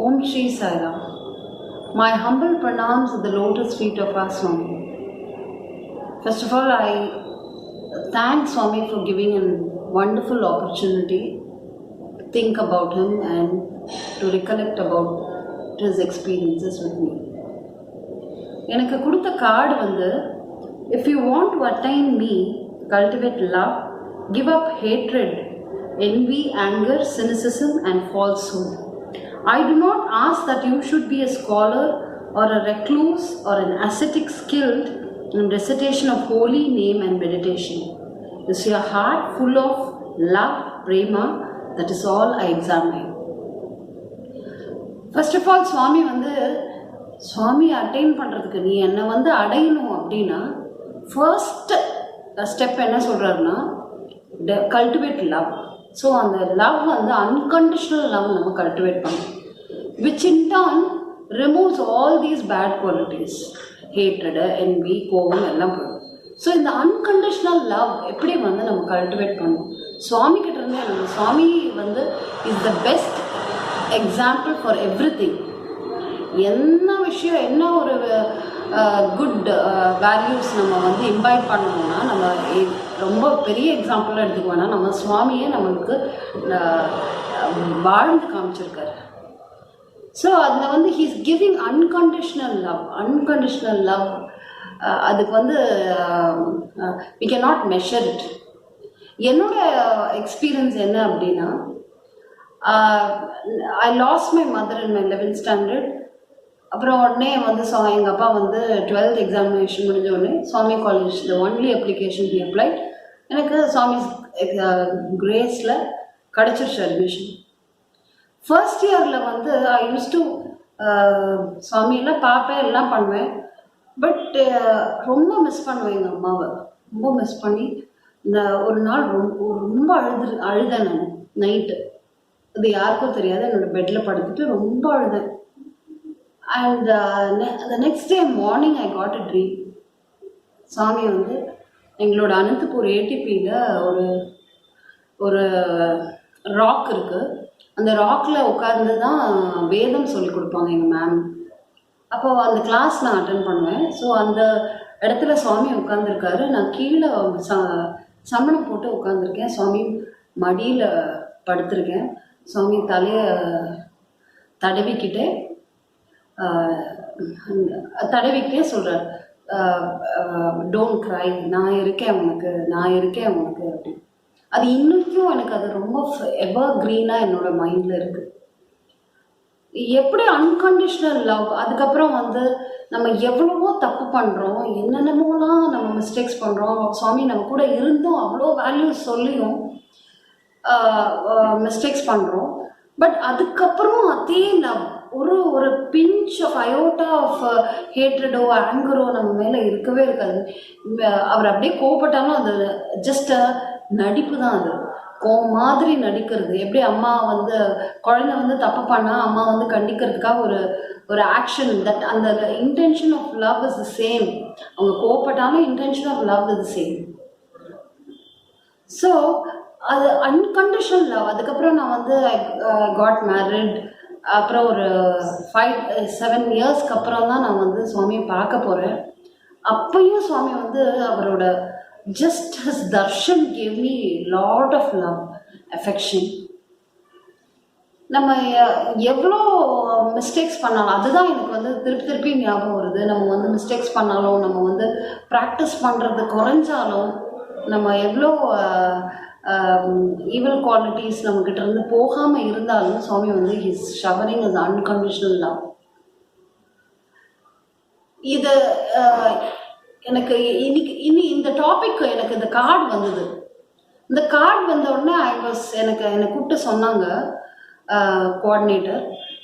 Om Shri Sai Ram. My humble pranams at the lotus feet of our Swami. First of all, I thank Swami for giving a wonderful opportunity to think about him and to recollect about his experiences with me. எனக்கு கொடுத்த card வந்து, if you want to attain me, cultivate love, give up hatred, envy, anger, cynicism and falsehood. I do not ask that you should be a scholar or a recluse or an ascetic skilled in recitation of holy name and meditation. Is your heart full of love, prema? That is all I examine. First of all, Swami வந்து Swami attain பண்றதுக்கு நீ என்ன வந்து அடையணும் அப்படின்னா first step என்ன சொல்றாருன்னா cultivate love. So அந்த லவ் வந்து அன்கண்டிஷனல் லவ் நம்ம கல்டிவேட் பண்ணணும், which in turn removes all these bad qualities, hatred, envy, கோபம் எல்லாம் போயிடும். ஸோ இந்த அன்கண்டிஷனல் லவ் எப்படி வந்து நம்ம கல்டிவேட் பண்ணணும்? சுவாமி கிட்ட இருந்து எனக்கு சுவாமி வந்து is the best example for every thing. என்ன விஷயம், என்ன ஒரு குட் வேல்யூஸ் நம்ம வந்து இம்பைட் பண்ணணும்னா, நம்ம ரொம்ப பெரிய எக்ஸாம்பிளாக எடுத்துக்குவோன்னா நம்ம சுவாமியே நம்மளுக்கு வாழ்ந்து காமிச்சிருக்காரு. ஸோ அதில் வந்து he's giving unconditional love. Unconditional love அதுக்கு வந்து we cannot measure it. என்னோட எக்ஸ்பீரியன்ஸ் என்ன அப்படின்னா, ஐ last my mother in my 11th standard. அப்புறம் உடனே வந்து எங்கள் அப்பா வந்து 12th எக்ஸாமினேஷன் முடிஞ்ச உடனே Swami college the only application he applied. எனக்கு சுவாமி கிரேஸில் கிடச்சிருச்சு அட்மிஷன். ஃபர்ஸ்ட் இயரில் வந்து ஐ யூஸ் டு சுவாமியெல்லாம் பார்ப்பேன், எல்லாம் பண்ணுவேன். பட் ரொம்ப மிஸ் பண்ணுவேன் எங்கள் அம்மாவை. ரொம்ப மிஸ் பண்ணி இந்த ஒரு நாள் ரொம்ப அழுதேன் நான் நைட்டு. அது யாருக்கும் தெரியாது. என்னோடய பெட்டில் படுத்துட்டு ரொம்ப அழுதேன். And the next day morning I got a dream. சாமி வந்து எங்களோட அனந்தபூர் ஏடிபியில் ஒரு ராக் இருக்குது. அந்த ராக்கில் உட்கார்ந்து தான் வேதம் சொல்லி கொடுப்பாங்க எங்கள் மேம். அப்போது அந்த கிளாஸ் நான் அட்டன் பண்ணுவேன். ஸோ அந்த இடத்துல சுவாமி உட்காந்துருக்காரு. நான் கீழே சமணம் போட்டு உட்காந்துருக்கேன். சுவாமி மடியில் படுத்திருக்கேன். சுவாமி தலையை தடவிக்கிட்டே சொல்கிறார், டோன்ட் க்ரை, நான் இருக்கேன் உனக்கு, நான் இருக்கேன் உனக்கு அப்படி. அது இன்னைக்கும் எனக்கு அது ரொம்ப எவர் க்ரீனாக என்னோட மைண்டில் இருக்குது. எப்படி அன்கண்டிஷ்னல் லவ். அதுக்கப்புறம் வந்து நம்ம எவ்வளவோ தப்பு பண்ணுறோம், என்னென்னமோலாம் நம்ம மிஸ்டேக்ஸ் பண்ணுறோம். சுவாமி நம்ம கூட இருந்தும் அவ்வளோ வேல்யூஸ் சொல்லியும் மிஸ்டேக்ஸ் பண்ணுறோம். பட் அதுக்கப்புறம் அதே லவ் ஒரு பிஞ்ச் ஆஃப் அயோட்டா ஆஃப் ஹேட்ரடோ ஆங்கரோ நம்ம மேலே இருக்கவே இருக்காது. அவர் அப்படியே கோவப்பட்டாலும் அது ஜஸ்ட் நடிப்பு தான். அது மாதிரி நடிக்கிறது. எப்படி அம்மா வந்து குழந்தை வந்து தப்பு பண்ணால் அம்மா வந்து கண்டிக்கிறதுக்காக ஒரு ஆக்ஷன், தட் அந்த intention of love is the same. அவங்க கோவப்பட்டாலும் intention of love is the same. So அது அன்கண்டிஷனல் லவ். அதுக்கப்புறம் நான் வந்து காட் மேரிட். அப்புறம் ஒரு 5-7 இயர்ஸ்க்கு அப்புறம் தான் நான் வந்து சுவாமியை பார்க்க போகிறேன். அப்பையும் சுவாமி வந்து அவரோட just his darshan gave me lot of love, affection. நம்ம எவ்வளோ மிஸ்டேக்ஸ் பண்ணாலும், அதுதான் எனக்கு வந்து திருப்பி ஞாபகம் வருது. நம்ம வந்து மிஸ்டேக்ஸ் பண்ணாலும், நம்ம வந்து ப்ராக்டிஸ் பண்ணுறது குறைஞ்சாலும், நம்ம எவ்வளோ ஈவல் குவாலிட்டிஸ் நம்மக்கிட்ட இருந்து போகாமல் இருந்தாலும் சுவாமி வந்து his showering is unconditional love. இது எனக்கு இனி இந்த டாபிக் எனக்கு இந்த கார்டு வந்தது. இந்த கார்டு வந்த உடனே என்னை கூப்பிட்டு சொன்னாங்க கோஆர்டினேட்டர்.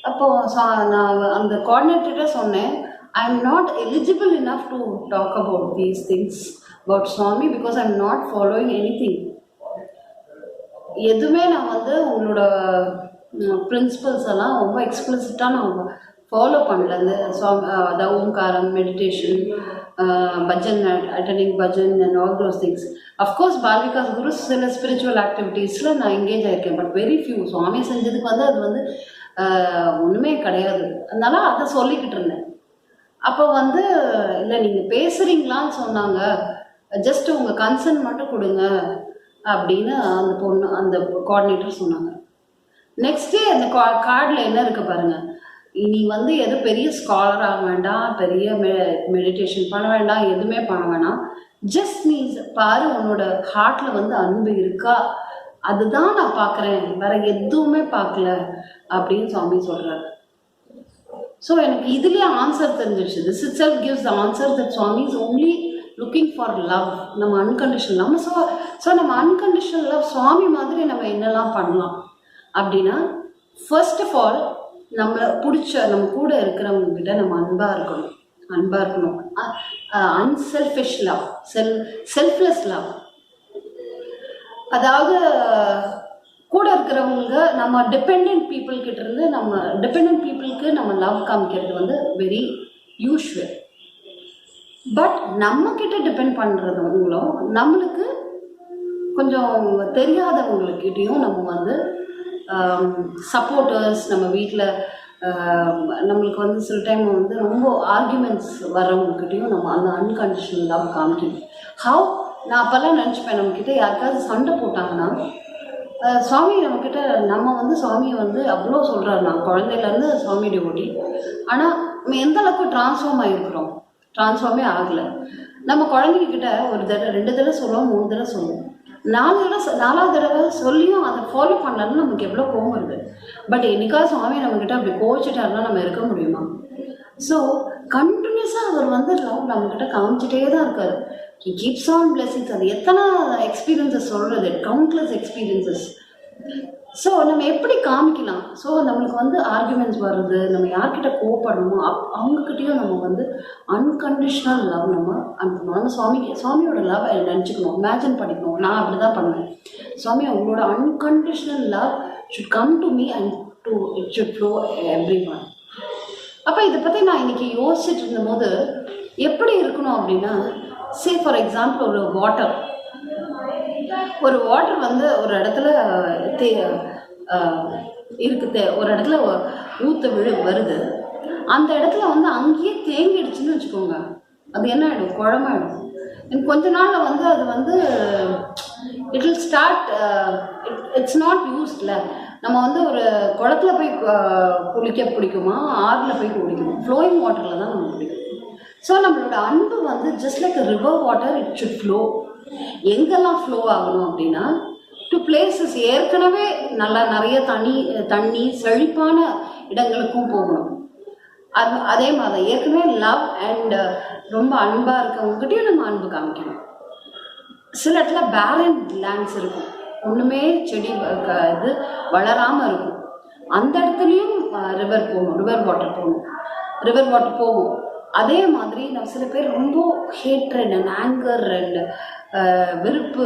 அப்போது நான் அந்த கோஆர்டினேட்டர்கிட்ட சொன்னேன், I am not eligible enough to talk about these things about Swami because I am not following any. எதுவுமே நான் வந்து உங்களோட பிரின்சிபல்ஸ் எல்லாம் ரொம்ப எக்ஸ்பிளிசிட்டாக நான் ஃபாலோ பண்ணல. இந்த ஓம்காரம், meditation, bhajan, attending bhajan and all those things. Of course Bal Vikas guru சில ஸ்பிரிச்சுவல் ஆக்டிவிட்டீஸில் நான் எங்கேஜ் ஆகிருக்கேன். But very few. சுவாமி செஞ்சதுக்கு வந்து அது வந்து ஒன்றுமே கிடையாது. அதனால அதை சொல்லிக்கிட்டு இருந்தேன். அப்போ வந்து இல்லை நீங்கள் பேசுகிறீங்களான்னு சொன்னாங்க, ஜஸ்ட் உங்கள் கன்சர்ன் மட்டும் கொடுங்க அப்படின்னு அந்த கோஆர்டினேட்டர் சொன்னாங்க. நெக்ஸ்ட் டே அந்த கார்டில் என்ன இருக்குது பாருங்கள், நீ வந்து எதுவும் பெரிய ஸ்காலர் ஆக வேண்டாம், பெரிய மெடிடேஷன் பண்ண வேண்டாம், எதுவுமே பண்ண வேணாம், ஜஸ்ட் நீ பாரு உன்னோட ஹார்ட்டில் வந்து அன்பு இருக்கா, அதுதான் நான் பார்க்குறேன், வேற எதுவுமே பார்க்கல அப்படின்னு சுவாமி சொல்கிறாரு. ஸோ எனக்கு இதுலேயே ஆன்சர் தெரிஞ்சிடுச்சு. This itself gives the answer that Swami is only looking for love. நம்ம அன்கண்டிஷனல் நம்ம ஸோ நம்ம அன்கண்டிஷனல் லவ் சுவாமி மாதிரி நம்ம என்னெல்லாம் பண்ணலாம் அப்படின்னா, ஃபர்ஸ்ட் ஆஃப் ஆல் நம்மளை பிடிச்ச நம்ம கூட இருக்கிறவங்கக்கிட்ட நம்ம அன்பாக இருக்கணும். Unselfish love, selfless love. அதாவது கூட இருக்கிறவங்க நம்ம டிபெண்ட் பீப்புள்கிட்ட இருந்து நம்ம டிபெண்ட் பீப்புளுக்கு நம்ம லவ் காமிக்கிறது வந்து வெரி யூஷுவல். பட் நம்மக்கிட்ட டிபெண்ட் பண்ணுறவங்களும் நம்மளுக்கு கொஞ்சம் தெரியாதவங்கக்கிட்டையும் நம்ம வந்து சப்போர்ட்டர்ஸ், நம்ம வீட்டில் நம்மளுக்கு வந்து சில டைம் வந்து ரொம்ப ஆர்கியூமெண்ட்ஸ் வர்றவங்கக்கிட்டையும் நம்ம அந்த அன்கண்டிஷனல் லவ் காமிக்கணும். நான் அப்போல்லாம் நினச்சிப்பேன், நம்மக்கிட்ட யாருக்காவது சண்டை போட்டாங்கன்னா சுவாமி நம்மக்கிட்ட நம்ம வந்து சுவாமியை வந்து அவ்வளோ சொல்கிறாரு, நான் குழந்தையிலேருந்து சுவாமி டிவோட்டி. ஆனால் நம்ம எந்த அளவுக்கு ட்ரான்ஸ்ஃபார்ம் ஆகிருக்கிறோம், ட்ரான்ஸ்ஃபார்மே ஆகலை. நம்ம குழந்தைங்கிட்ட ஒரு தடவை 2 தடவை சொல்லுவோம், 3 தடவை சொல்லுவோம், 4வது தடவை சொல்லியும் அதை ஃபாலோ பண்ணலன்னு நமக்கு எவ்வளோ கோவம் வருது. பட் என்னைக்காவது சுவாமி நம்மக்கிட்ட அப்படி கோவிச்சிட்டாருன்னா நம்ம இருக்க முடியுமா? ஸோ கண்டினியூஸாக அவர் வந்து லவ் நம்மக்கிட்ட காமிச்சிட்டே தான் இருக்காரு. He keeps on blessings. அது எத்தனை எக்ஸ்பீரியன்ஸஸ் சொல்கிறது, கவுண்ட்லெஸ் எக்ஸ்பீரியன்ஸஸ். ஸோ நம்ம எப்படி காமிக்கலாம்? ஸோ நம்மளுக்கு வந்து ஆர்குமெண்ட்ஸ் வருது, நம்ம யார்கிட்ட கோவப்படணுமோ அவங்கக்கிட்டையும் நம்ம வந்து அன்கண்டிஷ்னல் லவ் நம்ம அனுப்பணும். நம்ம சுவாமியோட லவ் நினச்சிக்கணும், இமேஜின் பண்ணிக்கணும். நான் அப்படி தான் பண்ணுவேன். சுவாமி அவங்களோட unconditional love should come to me and it should flow every one. அப்போ இதை பற்றி நான் இன்றைக்கி யோசிச்சுட்டு இருந்தபோது எப்படி இருக்கணும் அப்படின்னா, சே ஃபார் எக்ஸாம்பிள் ஒரு வாட்டர் வந்து ஒரு இடத்துல இருக்குது, ஒரு இடத்துல வருது. அந்த இடத்துல வந்து அங்கேயே தேங்கிடுச்சுன்னு வச்சுக்கோங்க, அது என்ன ஆகிடும்? குழம்பாயிடும். கொஞ்ச நாளில் வந்து அது வந்து it will start, it's not யூஸ்ட்ல. நம்ம வந்து ஒரு குளத்துல போய் குளிக்க பிடிக்குமா, ஆறில் போய் குளிக்குமா? ஃப்ளோயிங் வாட்டரில் தான் நம்ம பிடிக்கும். ஸோ நம்மளோட அன்பு வந்து just like river water, it should flow. எங்கெல்லாம் ஃப்ளோ ஆகணும் அப்படின்னா, டு பிளேசஸ் ஏற்கனவே நல்லா நிறைய தண்ணி செழிப்பான இடங்களுக்கும் போகணும். அதே மாதிரி ஏற்கனவே லவ் அண்ட் ரொம்ப அன்பாக இருக்கவங்ககிட்டயும் நம்ம அன்பு காமிக்கணும். சில இடத்துல பேரன் லேண்ட்ஸ் இருக்கும், ஒன்றுமே செடி இது வளராமல் இருக்கும். அந்த இடத்துலையும் ரிவர் வாட்டர் போகும். அதே மாதிரி நம்ம சில பேர் ரொம்ப ஹேட்ரட் அண்ட் ஆங்கர் அண்ட் வெறுப்பு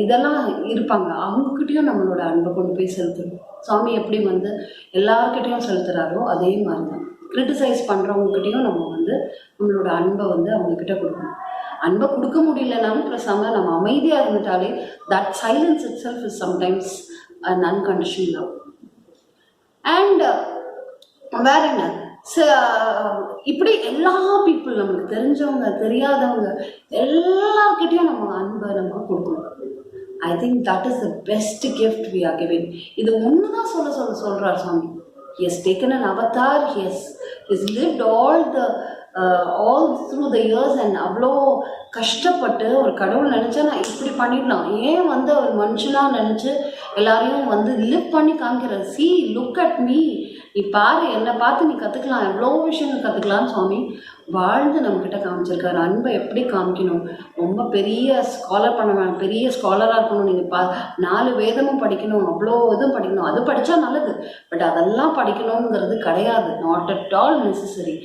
இதெல்லாம் இருப்பாங்க. அவங்கக்கிட்டையும் நம்மளோட அன்பை கொண்டு போய் செலுத்தணும். சுவாமி எப்படி வந்து எல்லாருக்கிட்டையும் செலுத்துகிறாரோ அதே மாதிரி தான் கிரிட்டிசைஸ் பண்ணுறவங்கக்கிட்டையும் நம்ம வந்து நம்மளோட அன்பை வந்து அவங்கக்கிட்ட கொடுக்கணும். அன்பை கொடுக்க முடியலனாலும் பேசாமல் நம்ம அமைதியாக இருந்துட்டாலே that silence itself is sometimes un unconditional love. And வேற என்ன, இப்படி எல்லா பீப்புள், நம்மளுக்கு தெரிஞ்சவங்க தெரியாதவங்க எல்லார்கிட்டையும் நம்ம அன்பை நம்ம கொடுக்கணும். I think that is the best gift we are giving. இது ஒன்று தான் சொல்கிறார் சுவாமி. He has taken an avatar, he has lived all through the years and அவ்வளோ கஷ்டப்பட்டு ஒரு கடவுள் நினச்சா நான் இப்படி பண்ணிடலாம், ஏன் வந்து அவர் மனுஷனாக நினச்சி எல்லாரையும் வந்து லிவ் பண்ணி காமிக்கிறார். சி லுக் அட் மீ, நீ பாரு, என்னை பார்த்து நீ கற்றுக்கலாம், எவ்வளோ விஷயங்கள் கற்றுக்கலாம்னு சுவாமி வாழ்ந்து நம்மக்கிட்ட காமிச்சிருக்காரு. அன்பை எப்படி காமிக்கணும், ரொம்ப பெரிய ஸ்காலர் பண்ண வேணும், பெரிய ஸ்காலராக இருக்கணும், நீங்கள் 4 வேதமும் படிக்கணும், அவ்வளோ இதுவும் படிக்கணும், அது படித்தா நல்லது. பட் அதெல்லாம் படிக்கணுங்கிறது கிடையாது, not at all necessary.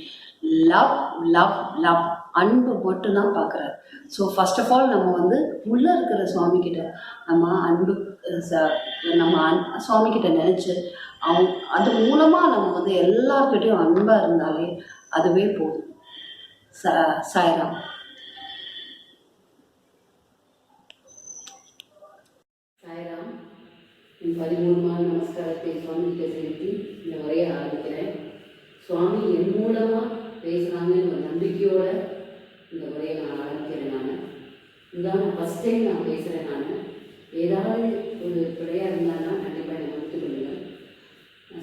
Love love love அன்பு மட்டும்தான் பார்க்குறாரு. ஸோ ஃபர்ஸ்ட் ஆஃப் ஆல் நம்ம வந்து உள்ளே இருக்கிற சுவாமிக்கிட்ட நம்ம சுவாமிக்கிட்ட நினச்சி அது மூலமாக நம்ம வந்து எல்லார்கிட்டையும் அன்பாக இருந்தாலே அதுவே போதும். சாய்ராம். சாய்ராம். என் 13வது நமஸ்காரத்தை சுவாமிகிட்ட செலுத்தி இந்த உரையை ஆரம்பிக்கிறேன். சுவாமி என் மூலமாக பேசுகிறாங்கன்னு ஒரு நம்பிக்கையோடு இந்த உரையை நான் ஆரம்பிக்கிறேன். இதுதான் ஃபஸ்ட் டைம் நான் பேசுகிறேன். ஏதாவது ஒரு பிழையாக இருந்தால்னா கண்டிப்பாக என்னை மன்னித்து கொள்ளுங்கள்.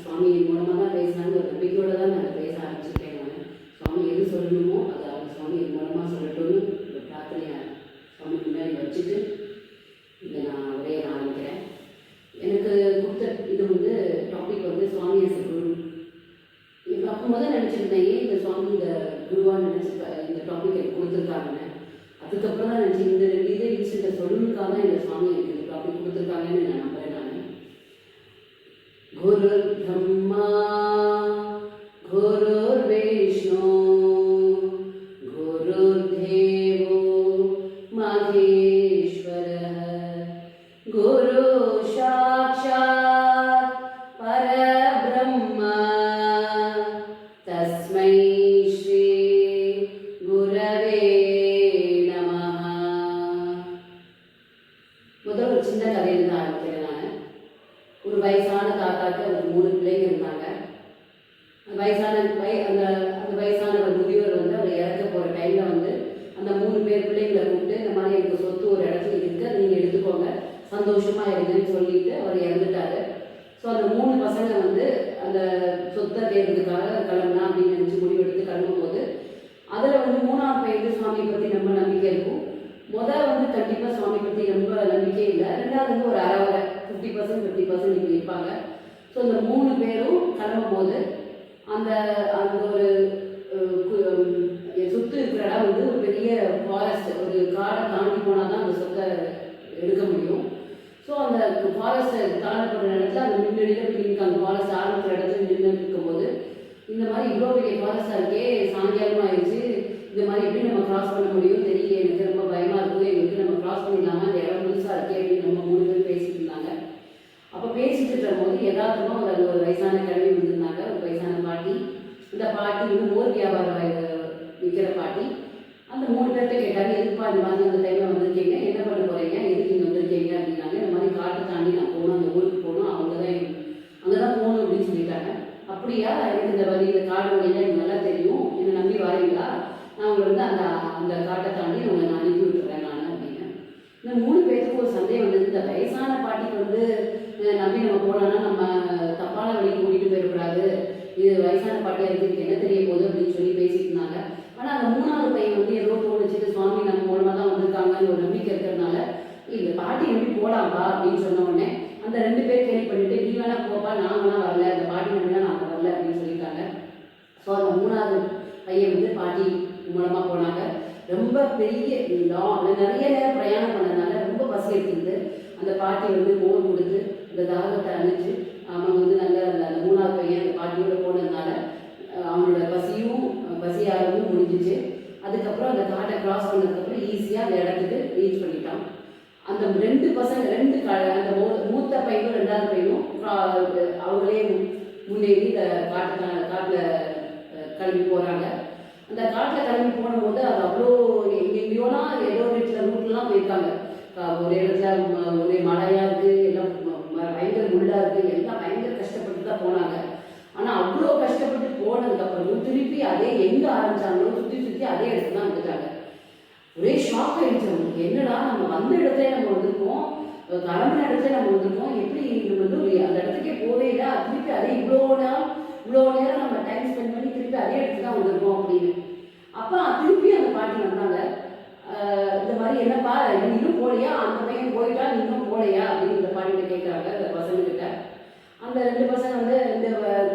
சுவாமி என் மூலமாக தான் பேசுனாங்க ஒரு நம்பிக்கையோடு தான் நான் பேச ஆரம்பிச்சிருக்கேன். சுவாமி எது சொல்லணுமோ அதை அவர் சுவாமி என் மூலமாக சொல்லட்டும்னு ஒரு பிரார்த்தனையை சுவாமி முன்னாடி வச்சுட்டு இதை நான் உரையை ஆரம்பிக்கிறேன். எனக்கு கொடுத்த இது வந்து டாபிக் வந்து சுவாமி as a குரு. அப்போ முதல் நினச்சிருந்தேன் ஏன் இந்த சுவாமி இந்த குருவான்னு நினச்சி இந்த டாபிக் எனக்கு கொடுத்துருக்காங்கன்னு. அதுக்கப்புறம் தான் நினச்சி இந்த இதே விஷயத்தை சொல்லணுக்காக தான் இந்த சுவாமி எனக்கு இந்த டாபிக் கொடுத்துருக்காங்கன்னு நான் நம்புகிறேன். குரு பிரம்மா குருர் விஷ்ணு குருர் தேவோ மகேஸ்வரः குரு சாட்சாத் பரபிரம்மா தஸ்மை ஸ்ரீ குரவே நமः. முதல் ஒரு சின்ன கதையிலிருந்து ஆரம்பிக்கிறேன். ஒரு வயசான தாத்தாக்கு ஒரு 3 பிள்ளைங்க இருந்தாங்க. அந்த வயசான ஒரு முதியவர் வந்து அவர் இறக்க போகிற டைமில் வந்து அந்த 3 பேர் பிள்ளைங்களை கூப்பிட்டு இந்த மாதிரி எனக்கு சொத்து ஒரு இடத்துல இருக்குது, அதை நீங்கள் எடுத்துக்கோங்க, சந்தோஷமாக இருங்கன்னு சொல்லிட்டு அவர் இறந்துட்டாரு. ஸோ அந்த 3 பசங்க வந்து அந்த சொத்தை தேடுறதுக்காக கிளம்புனா அப்படின்னு நினச்சி முடிவெடுத்து கிளம்பும் போது அதில் வந்து 3ஆவது பையன் சுவாமியை பற்றி ரொம்ப நம்பிக்கை இருக்கும். வந்து கண்டிப்பாக சுவாமி பற்றி ரொம்ப நம்பிக்கை இல்லை. 2வது வந்து ஒரு அரை 50% 50% இப்படி இருப்பாங்க. ஸோ இந்த 3 பேரும் கிளம்பும் போது அந்த அந்த ஒரு சொத்து இருக்கிற இடம் வந்து ஒரு பெரிய ஃபாரஸ்ட், ஒரு காடை தாண்டி போனால் தான் அந்த சொத்தை எடுக்க முடியும். ஸோ அந்த ஃபாரஸ்ட்டை தாண்டப்படுற இடத்துல அந்த முன்னாடியில் போய் அந்த ஃபாரஸ்ட் ஆரம்பிக்கிற இடத்துல நின்று இருக்கும்போது இந்த மாதிரி இவ்வளோ பெரிய ஃபாரஸ்டாக இருக்கே, சாயங்காலம் ஆயிடுச்சு, இந்த மாதிரி எப்படி நம்ம கிராஸ் பண்ண முடியும் தெரியல, எனக்கு ரொம்ப பயமாக இருக்குது, எங்களுக்கு நம்ம கிராஸ் பண்ணிடலாமா, இந்த இடம் புதுசாக இருக்கே அப்படின்னு நம்ம 3 பேர் பேசிட்டு இருந்தாங்க. அப்போ பேசிட்டு இருக்கும்போது யதார்த்தமாக ஒரு வயசான கிழவி வந்திருந்தாங்க, ஒரு வயசான பாட்டி. இந்த பாட்டி வந்து மோர் வியாபாரம் விற்கிற பாட்டி. அந்த 3 பேர்கிட்ட கேட்டாங்க, எதுப்பா இந்த மாதிரி அந்த டைமில் வந்திருக்கீங்க, என்ன பண்ண போகிறீங்க, எதுக்கு இங்கே வந்திருக்கீங்க அப்படின்னாங்க. இந்த மாதிரி காட்டை தாண்டி நான் போகணும், அந்த ஊருக்கு போகணும், அங்கே தான் போகணும் அப்படின்னு சொல்லிட்டாங்க. அப்படியா, எனக்கு இந்த வழி, இந்த காடு வழியெல்லாம் எனக்கு நல்லா தெரியும், என்னை நம்பி வரீங்களா, நான் உங்களை வந்து அந்த அந்த காட்டை தாண்டி உங்களை நான் அனுப்பி விட்டுறேன் நான் அப்படின்னு. இந்த 3 பேருக்கு ஒரு சந்தேகம் வந்தது. இந்த வயசான பாட்டிக்கு வந்து நம்பி நம்ம போனோம்னா நம்ம தப்பான வழிக்கு கூட்டிகிட்டு போயிடக்கூடாது, இது வயசான பாட்டியாக இருக்குது, என்ன தெரிய போகுது அப்படின்னு சொல்லி பேசிட்டு இருந்தாங்க. ஆனால் அந்த 3ஆவது பையன் வந்து ஏதோ தோணுச்சுட்டு சுவாமி நம்ம மூலமாக தான் வந்திருக்காங்கன்னு ஒரு நம்பிக்கை இருக்கிறதுனால இந்த பாட்டி நம்பி போகலாம்ப்பா அப்படின்னு சொன்ன உடனே அந்த 2 பேர் கேள்வி பண்ணிட்டு, நீ வேணா போப்பா, நான் வேணா வரல, அந்த பாட்டி நம்பிலாம் நான் வரல அப்படின்னு சொல்லிட்டாங்க. ஸோ அந்த 3ஆவது பையன் வந்து பாட்டி மூலமாக போனாங்க. ரொம்ப பெரிய நிறைய நேரம் பிரயாணம் பண்ணதுனால ரொம்ப பசி எடுத்துக்கிட்டு அந்த பாட்டி வந்து மோர் கொடுத்து அந்த தாகத்தை அணிச்சு அவங்க வந்து நல்ல அந்த 3ஆவது பையன் அந்த பாட்டியோட போனதுனால அவனோட பசியாகவும் முடிஞ்சிச்சு. அதுக்கப்புறம் அந்த காட்டை கிராஸ் பண்ணதுக்கப்புறம் ஈஸியாக அந்த இடத்துக்கு ரீச் பண்ணிட்டான். அந்த 2 பசங்க அந்த மூத்த பையனும் 2ஆவது பையனும் அவங்களே முன்னேறி இந்த காட்டில் கிளம்பி போகிறாங்க. அந்த காட்டில் கிளம்பி போகும்போது அது அவ்வளோ எங்கேயோனா ஏதோ வீட்டில் ரூட்லாம் போயிருக்காங்க. ஒரு இடத்துல ஒரே மழையாக இருக்குது, எல்லாம் பயங்கர முள்ளாக இருக்குது, எல்லாம் பயங்கர கஷ்டப்பட்டு தான் போனாங்க. ஆனால் அவ்வளோ கஷ்டப்பட்டு போனதுக்கப்புறம் திருப்பி அதே எங்கே ஆரம்பிச்சாங்களோ சுற்றி அதே இடத்துல தான் வந்துட்டாங்க. ஒரே ஷாக் ஆகிடுச்சு அவங்களுக்கு. என்னடா நம்ம வந்த இடத்துல நம்ம வந்திருக்கோம், கிளம்பின இடத்துல நம்ம வந்திருக்கோம், எப்படி நம்ம வந்து அந்த இடத்துக்கே போவே இல்லை, திருப்பி அதே இவ்வளோ நேரம் நம்ம டைம் ஸ்பெண்ட் பண்ணி திருப்பி அதே இடத்துக்கு தான் வந்திருக்கோம் அப்படின்னு. அப்போ திருப்பி அந்த பாட்டி வந்தாங்க. இந்த மாதிரி என்னப்பா இன்னும் போலையா, அந்த பையன் போயிட்டா இன்னும் போலையா அப்படின்னு இந்த பாட்டிகிட்ட கேட்குறாங்க அந்த பசங்கக்கிட்ட. அந்த 2 பசங்க வந்து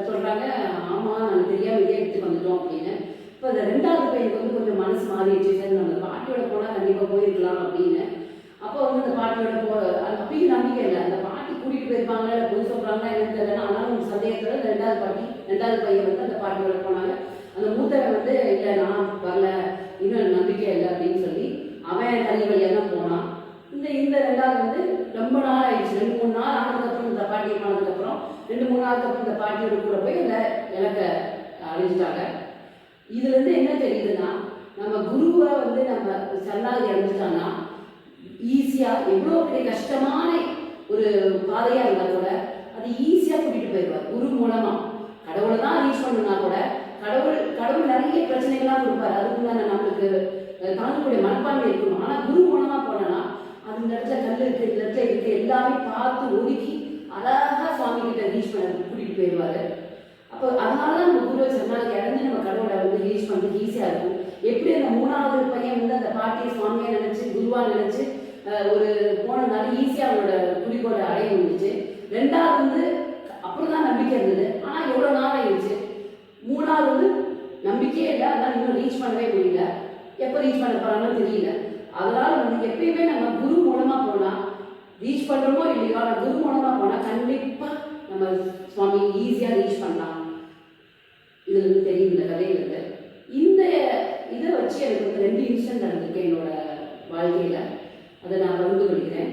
சொல்கிறாங்க, ஆமாம் நாங்கள் தெரியாமல் இதே இடத்துக்கு வந்துட்டோம் அப்படின்னு. இப்போ அந்த 2ஆவது பையனுக்கு வந்து கொஞ்சம் மனசு மாறிடுச்சு, சரி நம்ம பாட்டியோட போனால் கண்டிப்பாக போயிருக்கலாம் அப்படின்னு. அப்போ வந்து அந்த பாட்டியோட அப்பயும் நம்பிக்கை இல்லை, அந்த பாட்டி கூட்டிகிட்டு போயிருப்பாங்களா இல்லை பொய் சொல்கிறாங்களா என்னன்னு தெரியல. ஆனாலும் சந்தேகத்தோட 2ஆவது பையன் வந்து அந்த பாட்டியோட போனாங்க. அந்த மூத்தவன் வந்து இல்லை நான் வரல, இன்னும் நம்பிக்கை இல்லை அப்படின்னு சொல்லி அவன் தனி வழியாக தான் போனான். இந்த 2ஆவது வந்து ரொம்ப நாள் ஆயிடுச்சு, 2-3 நாள் ஆனதுக்கப்புறம் இந்த பாட்டியை போனதுக்கப்புறம் 2-3 நாளுக்கு அப்புறம் இந்த பாட்டியோட கூட போய் இந்த இலக்கை அழிஞ்சிட்டாங்க. இதுலேருந்து என்ன தெரியுதுன்னா, நம்ம குருவை வந்து நம்ம சரணாகதி அடைஞ்சிட்டாங்கன்னா ஈஸியாக எவ்வளோ பெரிய கஷ்டமான ஒரு பாதையாக இருந்தால் கூட அது ஈஸியாக கூட்டிகிட்டு போயிடுவார் குரு மூலமாக. கடவுளை தான் ரீச் பண்ணுனா கூட கடவுள் நிறைய பிரச்சனைகள்லாம் கொடுப்பார், அதுக்குள்ள நம்மளுக்கு தாங்கக்கூடிய மனப்பான்மை இருக்கணும். ஆனால் குரு மூலமாக போனோன்னா அது இந்த இடத்துல கல் இருக்குது, இந்த இடத்துல இருக்குது, எல்லாமே பார்த்து ஒதுக்கி அழகாக சுவாமி கிட்ட ரீச் பண்ண கூட்டிகிட்டு போயிடுவார். அப்போ அதனால தான் நம்ம குருவை சரணாகதி அடைஞ்சு நம்ம கடவுளை வந்து ரீச் பண்ணுறதுக்கு ஈஸியாக இருக்கும். எப்படி அந்த 3ஆவது பையன் வந்து அந்த பாட்டியை சுவாமியை நினச்சி குருவாக நினச்சி ஒரு போனதுனால ஈஸியாக அவங்களோட குறிக்கோளை அடைய முடிஞ்சிச்சு. 2ஆவது வந்து அப்புறம் தான் நம்பிக்கை இருந்தது, ஆனால் எவ்வளோ நாள் ஆயிடுச்சு. 3ஆவது வந்து நம்பிக்கையே இல்லை, அதனால் இன்னும் ரீச் பண்ணவே முடியல, எப்போ ரீச் பண்ண போகிறாங்கன்னு தெரியல. அதனால் வந்து எப்பயுமே நம்ம குரு மூலமாக போனால் ரீச் பண்ணுறோமோ இல்லையோ, ஆனால் குரு மூலமாக போனால் கண்டிப்பாக நம்ம சுவாமி ஈஸியாக ரீச் பண்ணலாம். இதுல இருந்து தெரியும் இந்த கதையிலிருந்து. இந்த இதை வச்சு எனக்கு வந்து 2 இன்சிடென்ட் நடந்திருக்கு என்னோட வாழ்க்கையில், அதை நான் பகிர்ந்து கொள்கிறேன்.